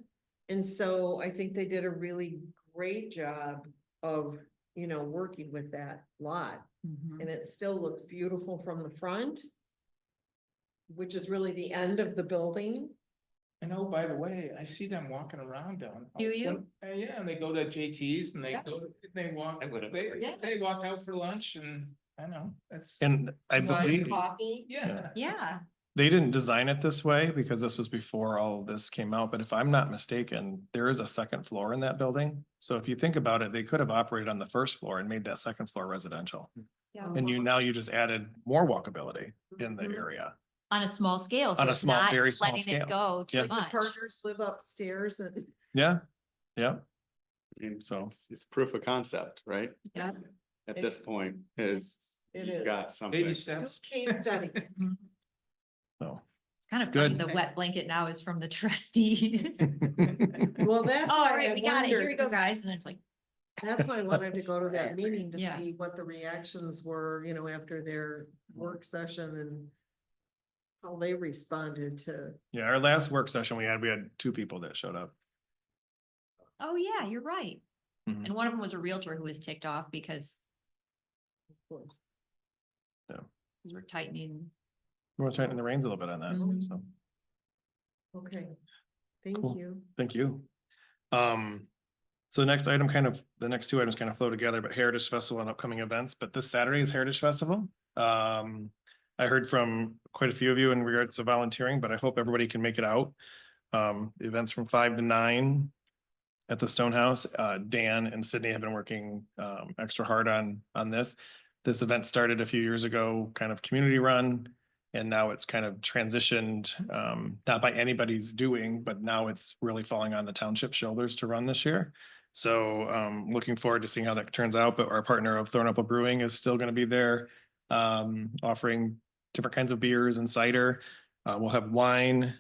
[SPEAKER 1] And so I think they did a really great job of, working with that lot.
[SPEAKER 4] Mhm.
[SPEAKER 1] And it still looks beautiful from the front, which is really the end of the building.
[SPEAKER 9] And oh, by the way, I see them walking around down.
[SPEAKER 4] Do you?
[SPEAKER 9] Yeah, and they go to JT's and
[SPEAKER 4] Yeah.
[SPEAKER 9] they walk,
[SPEAKER 2] I would've-
[SPEAKER 9] they walk out for lunch and I know, that's.
[SPEAKER 3] And I
[SPEAKER 9] Design
[SPEAKER 3] believe
[SPEAKER 1] Coffee.
[SPEAKER 9] Yeah.
[SPEAKER 4] Yeah.
[SPEAKER 3] they didn't design it this way because this was before all of this came out, but if I'm not mistaken, there is a second floor in that building. So if you think about it, they could have operated on the first floor and made that second floor residential.
[SPEAKER 4] Yeah.
[SPEAKER 3] And now you just added more walkability in the
[SPEAKER 1] Mhm.
[SPEAKER 3] area.
[SPEAKER 4] On a small scale. So
[SPEAKER 3] On a
[SPEAKER 4] it's
[SPEAKER 3] small,
[SPEAKER 4] not
[SPEAKER 3] very small
[SPEAKER 4] letting
[SPEAKER 3] scale.
[SPEAKER 4] it go too
[SPEAKER 3] Yeah.
[SPEAKER 1] The
[SPEAKER 4] much.
[SPEAKER 1] partners live upstairs and.
[SPEAKER 3] Yeah, yeah.
[SPEAKER 7] And
[SPEAKER 3] So-
[SPEAKER 7] it's proof of concept, right?
[SPEAKER 4] Yeah.
[SPEAKER 7] At this point, is
[SPEAKER 1] It
[SPEAKER 7] you've
[SPEAKER 1] is.
[SPEAKER 7] got something.
[SPEAKER 9] Baby steps.
[SPEAKER 1] Case study.
[SPEAKER 3] So,
[SPEAKER 4] It's Kind of funny,
[SPEAKER 3] Good.
[SPEAKER 4] the wet blanket now is from the trustees.
[SPEAKER 1] Well, that's
[SPEAKER 4] All
[SPEAKER 1] why
[SPEAKER 4] right,
[SPEAKER 1] I
[SPEAKER 4] we got it. Here we
[SPEAKER 1] wondered,
[SPEAKER 4] go,
[SPEAKER 1] 'cause
[SPEAKER 4] guys. And it's like,
[SPEAKER 1] that's why I wanted to go to that meeting to
[SPEAKER 4] Yeah.
[SPEAKER 1] see what the reactions were, you know, after their work session and how they responded to.
[SPEAKER 3] Yeah, our last work session we had 2 people that showed up.
[SPEAKER 4] oh yeah, you're right.
[SPEAKER 3] Mhm.
[SPEAKER 4] And one of them was a realtor who was ticked off because
[SPEAKER 3] Yeah.
[SPEAKER 4] we're tightening.
[SPEAKER 3] We're tightening the reins a little bit on that,
[SPEAKER 4] Mhm.
[SPEAKER 3] so,
[SPEAKER 1] Okay, thank
[SPEAKER 3] Cool.
[SPEAKER 1] you.
[SPEAKER 3] thank you. So the next item the next 2 items kind of flow together, but Heritage Festival and upcoming events, but this Saturday is Heritage Festival. I heard from quite a few of you in regards to volunteering, but I hope everybody can make it out. Events from 5 to 9 at the Stonehouse. Dan and Sydney have been working extra hard on this. This event started a few years ago, kind of community run, and now it's kind of transitioned, not by anybody's doing, but now it's really falling on the township shoulders to run this year. So looking forward to seeing how that turns out, but our partner of Thornapple Brewing is still going to be there, offering different kinds of beers and cider. We'll have wine.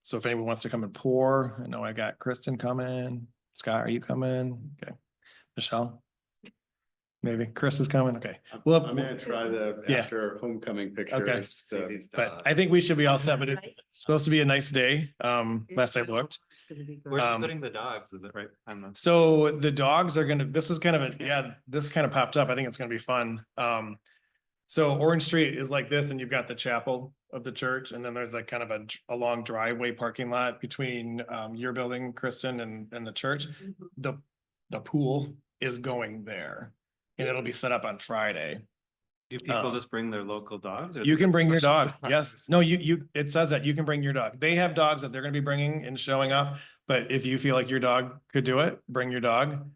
[SPEAKER 3] So if anyone wants to come and pour, I know I got Kristen coming. Scott, are you coming? Okay. Michelle? Maybe Chris is coming. Okay. Well,
[SPEAKER 7] I'm gonna try the
[SPEAKER 3] Yeah.
[SPEAKER 7] after homecoming pictures.
[SPEAKER 2] See
[SPEAKER 7] so-
[SPEAKER 2] these
[SPEAKER 3] but I
[SPEAKER 2] dogs.
[SPEAKER 3] think we should be all set, but it's supposed to be a nice day. Last I looked.
[SPEAKER 1] It's gonna be good.
[SPEAKER 2] Where's
[SPEAKER 3] um,
[SPEAKER 2] putting the dogs? Is it right? I'm not.
[SPEAKER 3] So the dogs are this is kind of this kind of popped up. I think it's gonna be fun. So Orange Street is like this, and you've got the chapel of the church, and then there's like kind of a long driveway parking lot between your building, Kristen, and the church. The pool is going there, and it'll be set up on Friday.
[SPEAKER 2] Do people just bring their local dogs? or
[SPEAKER 3] You
[SPEAKER 2] is
[SPEAKER 3] can
[SPEAKER 2] it
[SPEAKER 3] bring your dog.
[SPEAKER 2] commercial
[SPEAKER 3] Yes.
[SPEAKER 2] dogs?
[SPEAKER 3] No, it says that you can bring your dog. They have dogs that they're gonna be bringing and showing off. But if you feel like your dog could do it, bring your dog.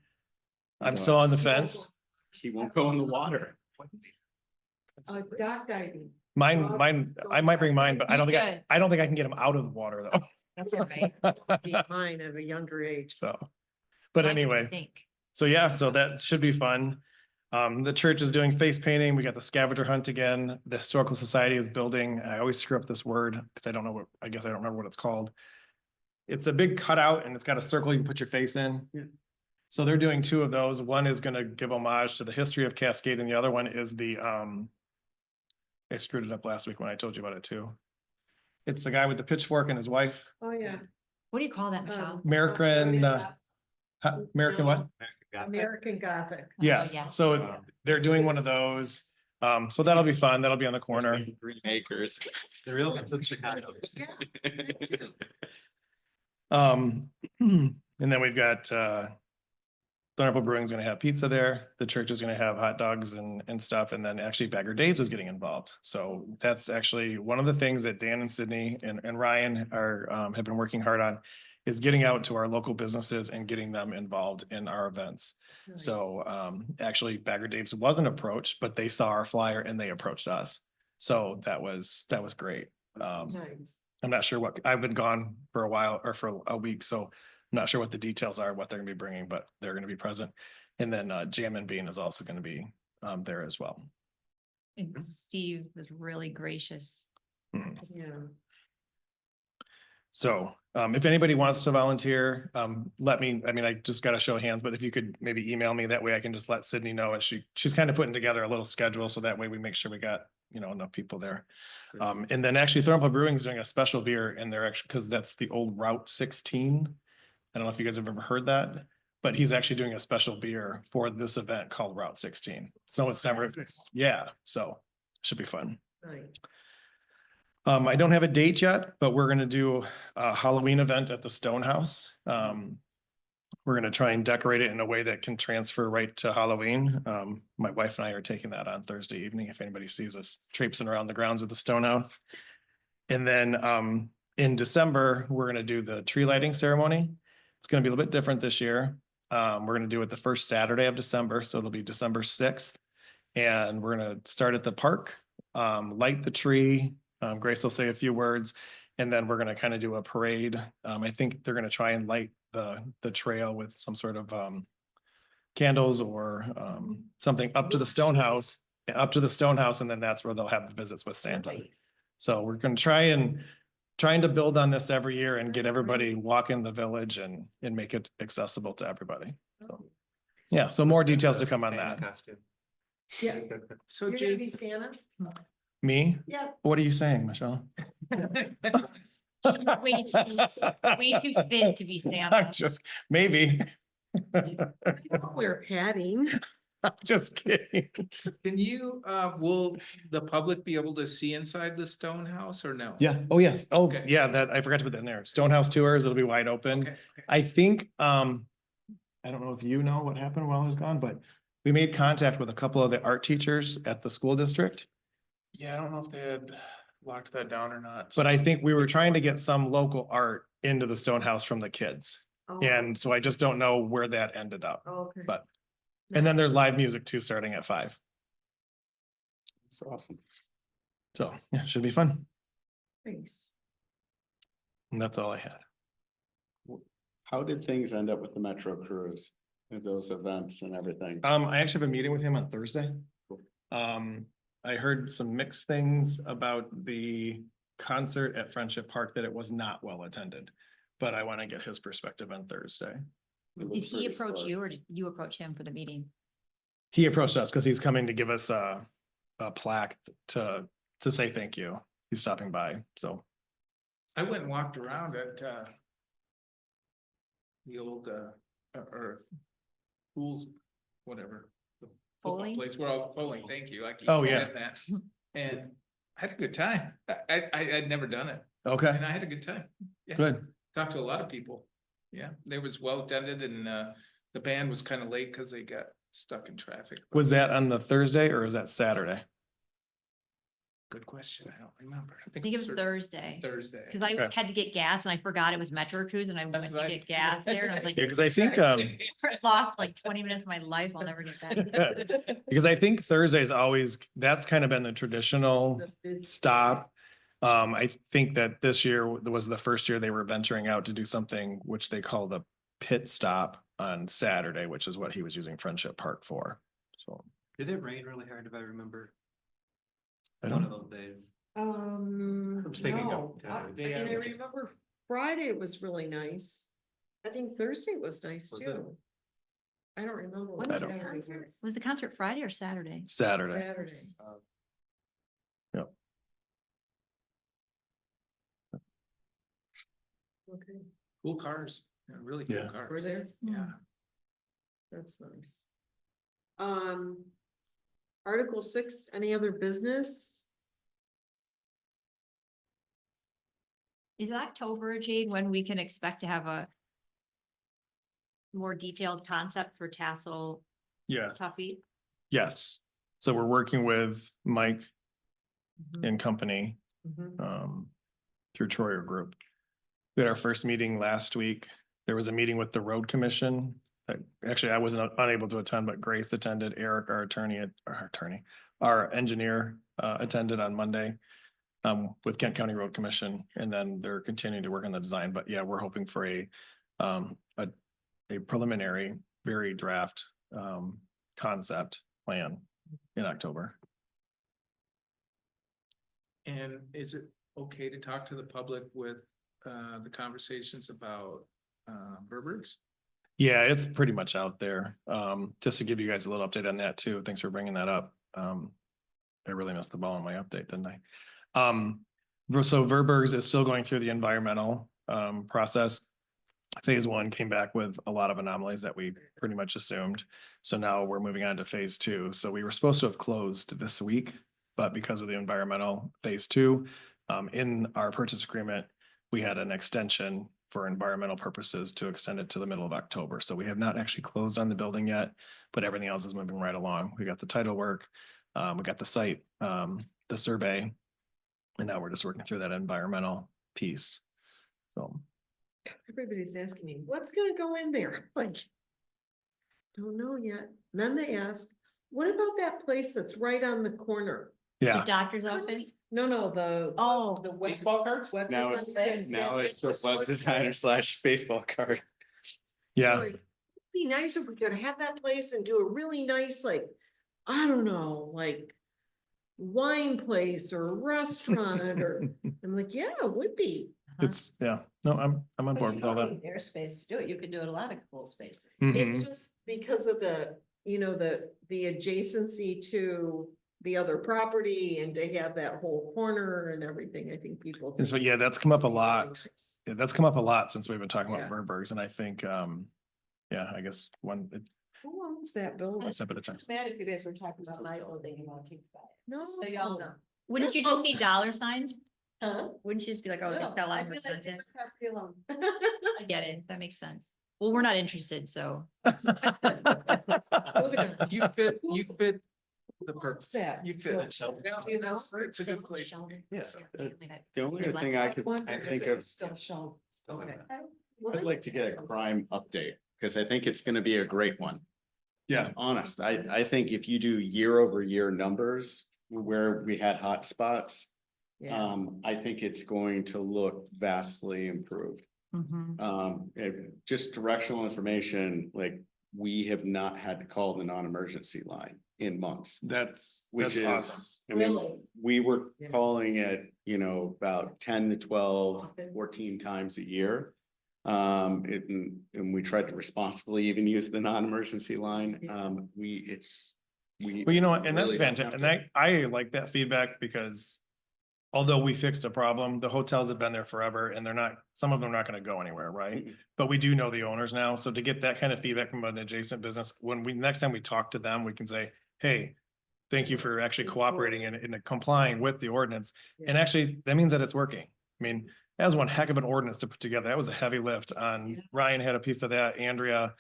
[SPEAKER 3] I'm still on the fence.
[SPEAKER 7] He won't go in the water.
[SPEAKER 1] Dock diving.
[SPEAKER 3] Mine, I might bring mine, but I don't think
[SPEAKER 4] Good.
[SPEAKER 3] I don't think I can get him out of the water though.
[SPEAKER 4] That's all right.
[SPEAKER 1] Be mine at a younger age.
[SPEAKER 3] So, but
[SPEAKER 4] I
[SPEAKER 3] anyway,
[SPEAKER 4] think.
[SPEAKER 3] so yeah, so that should be fun. The church is doing face painting. We got the scavenger hunt again. The Historical Society is building. I always screw up this word because I don't know I guess I don't remember what it's called. It's a big cutout and it's got a circle you can put your face in.
[SPEAKER 1] Yeah.
[SPEAKER 3] So they're doing 2 of those. One is going to give homage to the history of Cascade, and the other one is I screwed it up last week when I told you about it too. It's the guy with the pitchfork and his wife.
[SPEAKER 1] Oh, yeah.
[SPEAKER 4] What do you call that, Michelle?
[SPEAKER 3] American, American what?
[SPEAKER 1] American Gothic.
[SPEAKER 3] Yes,
[SPEAKER 4] yes.
[SPEAKER 3] so they're doing one of those. So that'll be fun. That'll be on the corner.
[SPEAKER 7] Green acres.
[SPEAKER 2] The real ones in Chicago.
[SPEAKER 3] And then we've got Thornapple Brewing's gonna have pizza there. The church is gonna have hot dogs and stuff. And then actually Bagger Dave's is getting involved. So that's actually one of the things that Dan and Sydney and Ryan have been working hard on, is getting out to our local businesses and getting them involved in our events.
[SPEAKER 1] Nice.
[SPEAKER 3] So actually Bagger Dave's wasn't approached, but they saw our flyer and they approached us. So that was great.
[SPEAKER 1] Nice.
[SPEAKER 3] I'm not sure I've been gone for a while or for a week, so I'm not sure what the details are, what they're gonna be bringing, but they're gonna be present. And then Jam and Bean is also gonna be there as well.
[SPEAKER 4] And Steve was really gracious.
[SPEAKER 3] Mhm.
[SPEAKER 1] Yeah.
[SPEAKER 3] So if anybody wants to volunteer, I just got a show of hands, but if you could maybe email me, that way I can just let Sydney know, and she's kind of putting together a little schedule, so that way we make sure we got, enough people there. And then actually Thornapple Brewing is doing a special beer, and they're actually, because that's the old Route 16. I don't know if you guys have ever heard that, but he's actually doing a special beer for this event called Route 16. So it's never, so should be fun.
[SPEAKER 1] Nice.
[SPEAKER 3] I don't have a date yet, but we're gonna do a Halloween event at the Stonehouse. We're gonna try and decorate it in a way that can transfer right to Halloween. My wife and I are taking that on Thursday evening, if anybody sees us traipsing around the grounds of the Stonehouse. And then in December, we're gonna do the tree lighting ceremony. It's gonna be a little bit different this year. We're gonna do it the first Saturday of December, so it'll be December 6th. And we're gonna start at the park, light the tree. Grace will say a few words, and then we're gonna kind of do a parade. I think they're gonna try and light the trail with some sort of candles or something up to the Stonehouse, and then that's where they'll have the visits with Santa.
[SPEAKER 1] Nice.
[SPEAKER 3] So we're gonna trying to build on this every year and get everybody walking the village and make it accessible to everybody. So, yeah, so more details to come on
[SPEAKER 2] Santa
[SPEAKER 3] that.
[SPEAKER 2] costume.
[SPEAKER 1] Yes.
[SPEAKER 9] So
[SPEAKER 1] You're gonna be
[SPEAKER 9] Jade,
[SPEAKER 1] Santa?
[SPEAKER 3] Me?
[SPEAKER 1] Yeah.
[SPEAKER 3] What are you saying, Michelle?
[SPEAKER 4] Way too fit to be Santa.
[SPEAKER 3] I'm just, maybe.
[SPEAKER 1] We're padding.
[SPEAKER 3] I'm just kidding.
[SPEAKER 9] can you, will the public be able to see inside the stone house or no?
[SPEAKER 3] Yeah, oh, yes. Oh,
[SPEAKER 9] Okay.
[SPEAKER 3] yeah, that, I forgot to put that in there. Stonehouse tours, it'll be wide open.
[SPEAKER 9] Okay, okay.
[SPEAKER 3] I think, I don't know if you know what happened while I was gone, but we made contact with a couple of the art teachers at the school district.
[SPEAKER 5] Yeah, I don't know if they had locked that down or not.
[SPEAKER 3] But I think we were trying to get some local art into the Stonehouse from the kids. And so I just don't know where that ended up,
[SPEAKER 1] Okay.
[SPEAKER 3] but, and then there's live music too, starting at 5.
[SPEAKER 7] It's awesome.
[SPEAKER 3] So, yeah, should be fun.
[SPEAKER 1] Thanks.
[SPEAKER 3] And that's all I had.
[SPEAKER 7] How did things end up with the Metro Cruise and those events and everything?
[SPEAKER 3] I actually have a meeting with him on Thursday. I heard some mixed things about the concert at Friendship Park, that it was not well attended. But I want to get his perspective on Thursday.
[SPEAKER 7] It
[SPEAKER 4] Did
[SPEAKER 7] looks
[SPEAKER 4] he
[SPEAKER 7] pretty
[SPEAKER 4] approach you
[SPEAKER 7] sparse.
[SPEAKER 4] or did you approach him for the meeting?
[SPEAKER 3] He approached us because he's coming to give us a plaque to say thank you. He's stopping by, so.
[SPEAKER 9] I went and walked around at, the old, or pools, whatever. the football
[SPEAKER 4] Bowling?
[SPEAKER 9] Place, we're all bowling, thank you. I keep
[SPEAKER 3] Oh, yeah.
[SPEAKER 9] forgetting that. And I had a good time. I'd never done it,
[SPEAKER 3] Okay,
[SPEAKER 9] and I had a good time. Yeah.
[SPEAKER 3] good.
[SPEAKER 9] Talked to a lot of people. Yeah, they was well attended and, the band was kind of late because they got stuck in traffic.
[SPEAKER 3] Was that on the Thursday or was that Saturday?
[SPEAKER 9] Good question. I don't remember.
[SPEAKER 4] I think it was Thursday.
[SPEAKER 9] Thursday.
[SPEAKER 4] Cause I
[SPEAKER 3] Okay.
[SPEAKER 4] had to get gas and I forgot it was Metro Cruise and I went
[SPEAKER 9] That's
[SPEAKER 4] to
[SPEAKER 9] what I-
[SPEAKER 4] get gas there and I was like,
[SPEAKER 3] Yeah, because I think,
[SPEAKER 4] lost like 20 minutes of my life. I'll never get back.
[SPEAKER 3] because I think Thursday's always, that's kind of been the traditional stop. I think that this year was the first year they were venturing out to do something which they call the pit stop on Saturday, which is what he was using Friendship Park for. So
[SPEAKER 2] Did it rain really hard if I remember?
[SPEAKER 3] I
[SPEAKER 2] One
[SPEAKER 3] don't
[SPEAKER 2] of those days.
[SPEAKER 1] I'm
[SPEAKER 2] thinking of
[SPEAKER 1] no,
[SPEAKER 2] Saturday.
[SPEAKER 1] and I remember Friday was really nice. I think Thursday was nice
[SPEAKER 2] Was it?
[SPEAKER 1] too. I don't remember.
[SPEAKER 4] When
[SPEAKER 1] what
[SPEAKER 4] was
[SPEAKER 3] the
[SPEAKER 1] Saturday
[SPEAKER 4] concert?
[SPEAKER 1] was.
[SPEAKER 4] Was the concert Friday or Saturday?
[SPEAKER 3] Saturday.
[SPEAKER 1] Saturday.
[SPEAKER 3] Yep.
[SPEAKER 1] Okay,
[SPEAKER 9] Cool cars, really cool
[SPEAKER 3] Yeah.
[SPEAKER 9] cars.
[SPEAKER 1] were there?
[SPEAKER 9] Yeah.
[SPEAKER 1] That's nice. Article 6, any other business?
[SPEAKER 4] Is October, Jade, when we can expect to have a more detailed concept for Tassel
[SPEAKER 3] Yes,
[SPEAKER 4] Tuffy?
[SPEAKER 3] yes. So we're working with Mike
[SPEAKER 1] Mhm,
[SPEAKER 3] and company
[SPEAKER 1] mhm.
[SPEAKER 3] through Troyer Group. We had our first meeting last week. There was a meeting with the road commission. Actually, I wasn't unable to attend, but Grace attended. Eric, our engineer, attended on Monday with Kent County Road Commission, and then they're continuing to work on the design. But yeah, we're hoping for a preliminary, very draft concept plan in October.
[SPEAKER 9] And is it okay to talk to the public with, the conversations about, Berber's?
[SPEAKER 3] Yeah, it's pretty much out there. Just to give you guys a little update on that too. Thanks for bringing that up. I really missed the ball on my update, didn't I? So Verberg's is still going through the environmental process. Phase 1 came back with a lot of anomalies that we pretty much assumed. So now we're moving on to phase 2. So we were supposed to have closed this week, but because of the environmental phase 2, in our purchase agreement, we had an extension for environmental purposes to extend it to the middle of October. So we have not actually closed on the building yet, but everything else is moving right along. We got the title work, we got the site, the survey, and now we're just working through that environmental piece. So.
[SPEAKER 1] Everybody's asking me, what's gonna go in there? Like, don't know yet. Then they asked, what about that place that's right on the corner?
[SPEAKER 4] The
[SPEAKER 3] Yeah,
[SPEAKER 4] doctor's office?
[SPEAKER 1] No, the.
[SPEAKER 4] Oh,
[SPEAKER 1] The web-
[SPEAKER 9] Baseball cards?
[SPEAKER 1] web
[SPEAKER 7] Now
[SPEAKER 1] design-
[SPEAKER 7] Now it's a web designer / baseball card.
[SPEAKER 3] yeah.
[SPEAKER 1] Like, it'd be nice if we could have that place and do a really nice, like, I don't know, like, wine place or restaurant or, I'm like, yeah, it would be.
[SPEAKER 3] It's, yeah, no, I'm on board with all that.
[SPEAKER 8] Airspace to do it. You could do it a lot of cool spaces.
[SPEAKER 1] It's
[SPEAKER 3] Mhm.
[SPEAKER 1] just because of the, the adjacency to the other property and to have that whole corner and everything, I think people.
[SPEAKER 3] And so,
[SPEAKER 1] think
[SPEAKER 3] yeah, that's come up a
[SPEAKER 1] would be really
[SPEAKER 3] lot.
[SPEAKER 1] nice.
[SPEAKER 3] Yeah, that's come up a lot since we've been talking about
[SPEAKER 1] Yeah.
[SPEAKER 3] Verberg's, and I think, yeah, I guess
[SPEAKER 1] Who owns that building?
[SPEAKER 3] one step at a time.
[SPEAKER 8] Mad if you guys were talking about my building and wanting to buy it.
[SPEAKER 1] No.
[SPEAKER 8] So y'all know.
[SPEAKER 4] Wouldn't you just see dollar signs?
[SPEAKER 8] Huh?
[SPEAKER 4] Wouldn't you just be like, oh,
[SPEAKER 8] No,
[SPEAKER 4] they sell
[SPEAKER 8] I
[SPEAKER 4] line
[SPEAKER 8] feel like
[SPEAKER 4] expensive?
[SPEAKER 8] leave my property alone.
[SPEAKER 4] I get it. That makes sense. Well, we're not interested, so.
[SPEAKER 9] You fit the purpose.
[SPEAKER 1] that?
[SPEAKER 9] You fit.
[SPEAKER 1] Yeah, you know,
[SPEAKER 9] It's a good place.
[SPEAKER 7] Yeah. The only other thing I could think of,
[SPEAKER 1] Still shown. Okay.
[SPEAKER 7] I'd like to get a crime update, because I think it's gonna be a great one.
[SPEAKER 3] Yeah,
[SPEAKER 7] Honest, I think if you do year over year numbers where we had hot spots,
[SPEAKER 1] Yeah,
[SPEAKER 7] I think it's going to look vastly improved.
[SPEAKER 4] Mhm.
[SPEAKER 7] Just directional information, like we have not had to call the non-emergency line in months.
[SPEAKER 3] that's
[SPEAKER 7] Which
[SPEAKER 3] awesome.
[SPEAKER 7] is, I mean,
[SPEAKER 8] Really?
[SPEAKER 7] we were
[SPEAKER 1] Yeah.
[SPEAKER 7] calling it, about 10 to 12, 14 times a year. And we tried to responsibly even use the non-emergency line.
[SPEAKER 1] Yeah.
[SPEAKER 7] We.
[SPEAKER 3] Well, and that's
[SPEAKER 7] really don't
[SPEAKER 3] fantastic.
[SPEAKER 7] have
[SPEAKER 3] And
[SPEAKER 7] to-
[SPEAKER 3] I like that feedback because although we fixed a problem, the hotels have been there forever and some of them are not gonna go anywhere, right?
[SPEAKER 7] Mhm.
[SPEAKER 3] But we do know the owners now, so to get that kind of feedback from an adjacent business, next time we talk to them, we can say, hey, thank you for actually cooperating and complying with the ordinance. And
[SPEAKER 1] Yeah.
[SPEAKER 3] actually, that means that it's working. I mean, that was one heck of an ordinance to put together. That was a heavy lift on,
[SPEAKER 1] Yeah.
[SPEAKER 3] Ryan had a piece of that, Andrea,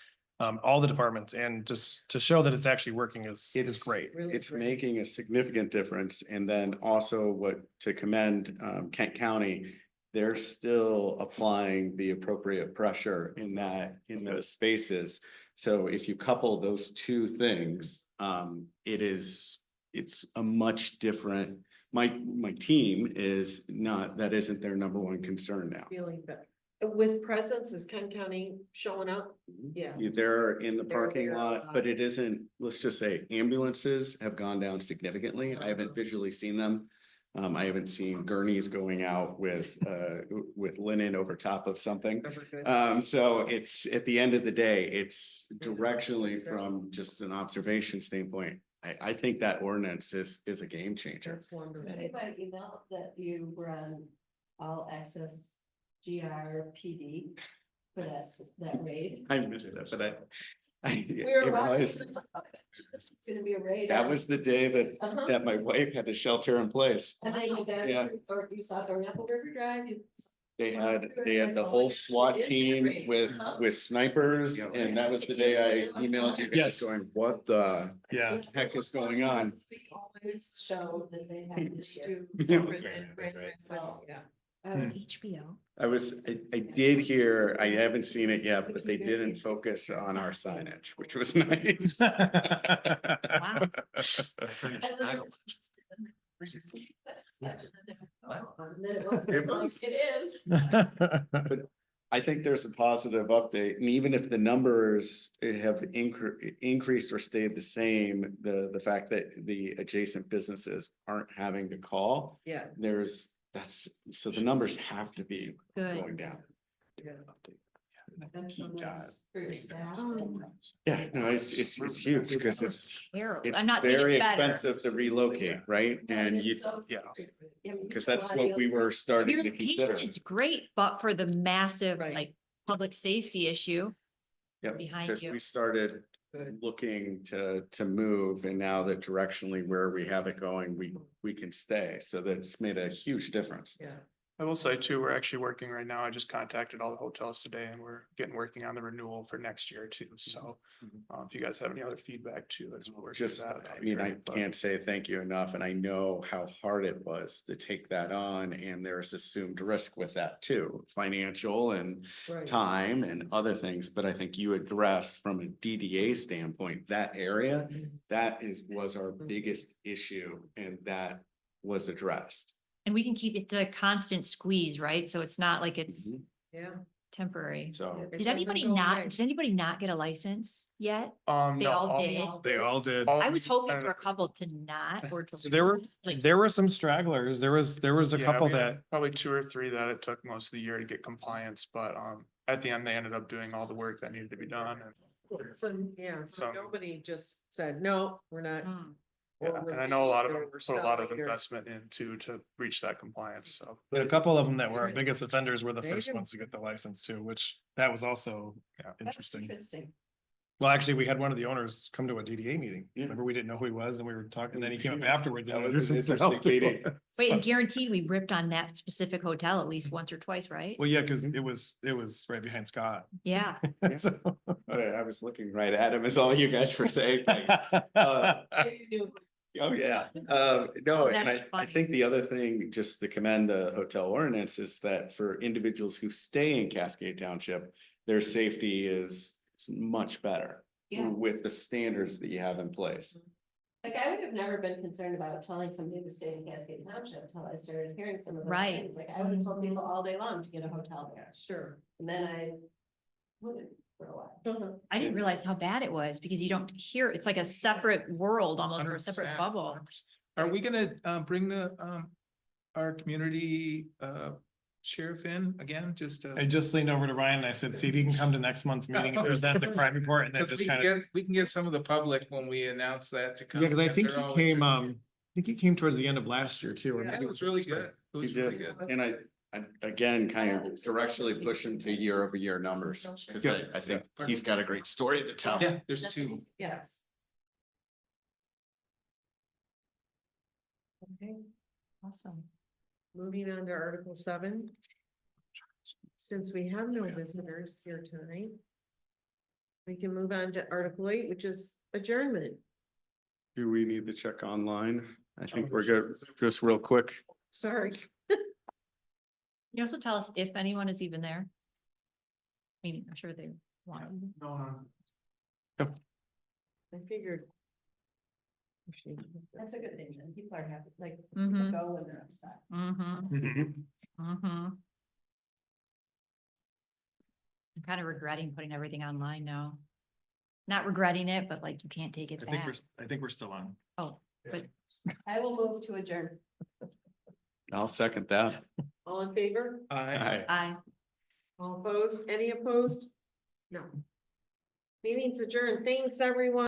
[SPEAKER 3] all the departments, and just to show that it's actually working is
[SPEAKER 7] It's-
[SPEAKER 3] great.
[SPEAKER 1] really
[SPEAKER 7] It's
[SPEAKER 1] great.
[SPEAKER 7] making a significant difference. And then also to commend Kent County, they're still applying the appropriate pressure in those spaces. So if you couple those two things, it's a much different, my team that isn't their number one concern now.
[SPEAKER 1] Feeling better. With presence, is Kent County showing up? Yeah.
[SPEAKER 7] They're in the
[SPEAKER 1] They're
[SPEAKER 7] parking
[SPEAKER 1] there a
[SPEAKER 7] lot,
[SPEAKER 1] lot.
[SPEAKER 7] but it isn't, let's just say ambulances have gone down significantly. I haven't visually seen them. I haven't seen gurneys going out with linen over top of something.
[SPEAKER 1] Never good.
[SPEAKER 7] So it's, at the end of the day, it's directionally from just an observation standpoint. I think that ordinance is a game changer.
[SPEAKER 1] That's wonderful.
[SPEAKER 8] Anybody email that you were on all access GRPD for that raid?
[SPEAKER 7] I missed that, but
[SPEAKER 8] We were
[SPEAKER 7] it
[SPEAKER 8] watching.
[SPEAKER 7] was-
[SPEAKER 8] It's gonna be a raid.
[SPEAKER 7] that was the day
[SPEAKER 8] Uh-huh.
[SPEAKER 7] that my wife had to shelter in place.
[SPEAKER 8] And then you got,
[SPEAKER 7] Yeah.
[SPEAKER 8] or you saw the Apple River Drive.
[SPEAKER 7] They had the whole SWAT team with snipers, and that was the day I emailed you guys
[SPEAKER 3] Yes.
[SPEAKER 7] going, what the
[SPEAKER 3] Yeah.
[SPEAKER 7] heck is going on?
[SPEAKER 8] Always show that they have this year.
[SPEAKER 1] Yeah.
[SPEAKER 4] HBO.
[SPEAKER 7] I did hear, I haven't seen it yet, but they didn't focus on our signage, which was nice.
[SPEAKER 4] Wow.
[SPEAKER 7] It was.
[SPEAKER 8] It is.
[SPEAKER 7] I think there's a positive update, and even if the numbers have increased or stayed the same, the fact that the adjacent businesses aren't having to call,
[SPEAKER 1] Yeah.
[SPEAKER 7] so the numbers have to be
[SPEAKER 4] Good.
[SPEAKER 7] going down.
[SPEAKER 1] Yeah.
[SPEAKER 8] That's so nice for your staff.
[SPEAKER 7] Yeah, no, it's huge because it's
[SPEAKER 4] Terrible. I'm not saying
[SPEAKER 7] very
[SPEAKER 4] it's better.
[SPEAKER 7] expensive to relocate, right? And you, because that's what we were starting to
[SPEAKER 4] Beautification
[SPEAKER 7] consider.
[SPEAKER 4] is great, but for the massive,
[SPEAKER 1] Right.
[SPEAKER 4] like, public safety issue.
[SPEAKER 7] Yep,
[SPEAKER 4] behind
[SPEAKER 7] because
[SPEAKER 4] you.
[SPEAKER 7] we started
[SPEAKER 1] Good.
[SPEAKER 7] looking to move, and now that directionally where we have it going, we can stay. So that's made a huge difference.
[SPEAKER 1] Yeah.
[SPEAKER 5] I will say too, we're actually working right now. I just contacted all the hotels today and we're working on the renewal for next year too. So if you guys have any other feedback too, as well.
[SPEAKER 7] Just, I mean, I can't say thank you enough, and I know how hard it was to take that on, and there's assumed risk with that too, financial and
[SPEAKER 1] Right.
[SPEAKER 7] time and other things, but I think you addressed from a DDA standpoint, that area, was our biggest issue, and that was addressed.
[SPEAKER 4] And we can keep, it's a constant squeeze, right? So it's not like it's,
[SPEAKER 7] Mhm.
[SPEAKER 1] Yeah.
[SPEAKER 4] temporary.
[SPEAKER 7] So,
[SPEAKER 1] It
[SPEAKER 4] Did
[SPEAKER 1] doesn't
[SPEAKER 4] anybody
[SPEAKER 1] go
[SPEAKER 4] not,
[SPEAKER 1] away.
[SPEAKER 4] did anybody not get a license yet? They
[SPEAKER 5] No,
[SPEAKER 4] all did.
[SPEAKER 3] They all did.
[SPEAKER 5] all-
[SPEAKER 4] I was hoping for a couple to not or to.
[SPEAKER 3] So there were some stragglers. There was a
[SPEAKER 5] Yeah,
[SPEAKER 3] couple
[SPEAKER 5] we had
[SPEAKER 3] that,
[SPEAKER 5] probably 2 or 3 that it took most of the year to get compliance, but at the end, they ended up doing all the work that needed to be done. And
[SPEAKER 1] So, yeah, so
[SPEAKER 5] So-
[SPEAKER 1] nobody just said, no, we're not.
[SPEAKER 4] Hmm.
[SPEAKER 5] yeah,
[SPEAKER 1] or we're
[SPEAKER 5] and I know a lot of
[SPEAKER 1] or
[SPEAKER 5] them
[SPEAKER 1] we're
[SPEAKER 5] put a lot of
[SPEAKER 1] selling or-
[SPEAKER 5] investment into to reach that compliance, so.
[SPEAKER 3] a couple of them that were our biggest offenders were the
[SPEAKER 1] There you
[SPEAKER 3] first
[SPEAKER 1] go.
[SPEAKER 3] ones to get the license too, which that was also
[SPEAKER 5] Yeah.
[SPEAKER 8] That's
[SPEAKER 3] interesting.
[SPEAKER 8] interesting.
[SPEAKER 3] Well, actually, we had one of the owners come to a DDA meeting.
[SPEAKER 7] Yeah.
[SPEAKER 3] Remember, we didn't know who he was and we were talking, and then he came up afterwards. and
[SPEAKER 7] That was
[SPEAKER 3] introduced
[SPEAKER 7] an interesting
[SPEAKER 3] himself.
[SPEAKER 7] meeting.
[SPEAKER 4] Wait, and guaranteed we ripped on that specific hotel at least once or twice, right?
[SPEAKER 3] Well, yeah, because it was right behind Scott.
[SPEAKER 4] Yeah.
[SPEAKER 3] So-
[SPEAKER 7] I was looking right at him as all you guys were saying. Oh, yeah. No, and
[SPEAKER 4] That's
[SPEAKER 7] I
[SPEAKER 4] funny.
[SPEAKER 7] think the other thing, just to commend the hotel ordinance, is that for individuals who stay in Cascade Township, their safety is much better
[SPEAKER 8] Yeah.
[SPEAKER 7] with the standards that you have in place.
[SPEAKER 8] Like, I would have never been concerned about telling somebody to stay in Cascade Township until I started hearing some of those
[SPEAKER 4] Right.
[SPEAKER 8] things. Like, I would have told people all day long to get a hotel there.
[SPEAKER 1] Sure.
[SPEAKER 8] And then I wouldn't for a while.
[SPEAKER 4] I didn't realize how bad it was because you don't hear, it's like a separate world almost or a separate
[SPEAKER 9] 100%,
[SPEAKER 4] bubble.
[SPEAKER 9] 100%. Are we gonna bring the our community sheriff in again, just
[SPEAKER 3] I
[SPEAKER 9] to?
[SPEAKER 3] just leaned over to Ryan and I said, see if he can come to next month's meeting and present the crime report and then
[SPEAKER 9] 'Cause
[SPEAKER 3] just
[SPEAKER 9] we can
[SPEAKER 3] kind of.
[SPEAKER 9] get, we can get some of the public when we announce that to come.
[SPEAKER 3] Yeah, because I think
[SPEAKER 9] they're
[SPEAKER 3] he
[SPEAKER 9] all
[SPEAKER 3] came,
[SPEAKER 9] interested.
[SPEAKER 3] I think he came towards the end of last year too. or
[SPEAKER 9] Yeah,
[SPEAKER 3] maybe
[SPEAKER 9] it was really
[SPEAKER 3] spring.
[SPEAKER 9] good. It was
[SPEAKER 7] You
[SPEAKER 9] really
[SPEAKER 7] did,
[SPEAKER 9] good.
[SPEAKER 7] and I again, kind of directionally push him to year-over-year numbers, because I think he's got a great story to tell.
[SPEAKER 9] Yeah, there's two.
[SPEAKER 1] Yes. Okay,
[SPEAKER 4] Awesome.
[SPEAKER 1] moving on to Article 7. Since we have no visitors here tonight. We can move on to Article 8, which is adjournment.
[SPEAKER 7] Do we need to check online? I think we're good, just real quick.
[SPEAKER 1] Sorry.
[SPEAKER 4] Can you also tell us if anyone is even there? I mean, I'm sure they want.
[SPEAKER 1] I figured.
[SPEAKER 8] That's a good thing, then. People are happy, like,
[SPEAKER 4] Mhm.
[SPEAKER 8] people go when they're upset.
[SPEAKER 4] Mm-hmm,
[SPEAKER 3] Mhm.
[SPEAKER 4] mm-hmm. I'm kind of regretting putting everything online now. Not regretting it, but like you can't take it
[SPEAKER 3] I think
[SPEAKER 4] back.
[SPEAKER 3] I think we're still on.
[SPEAKER 4] Oh, but
[SPEAKER 8] I will move to adjourn.
[SPEAKER 7] I'll second that.
[SPEAKER 1] All in favor?
[SPEAKER 4] I.
[SPEAKER 1] All opposed? Any opposed? No. Meeting's adjourned. Thanks, everyone.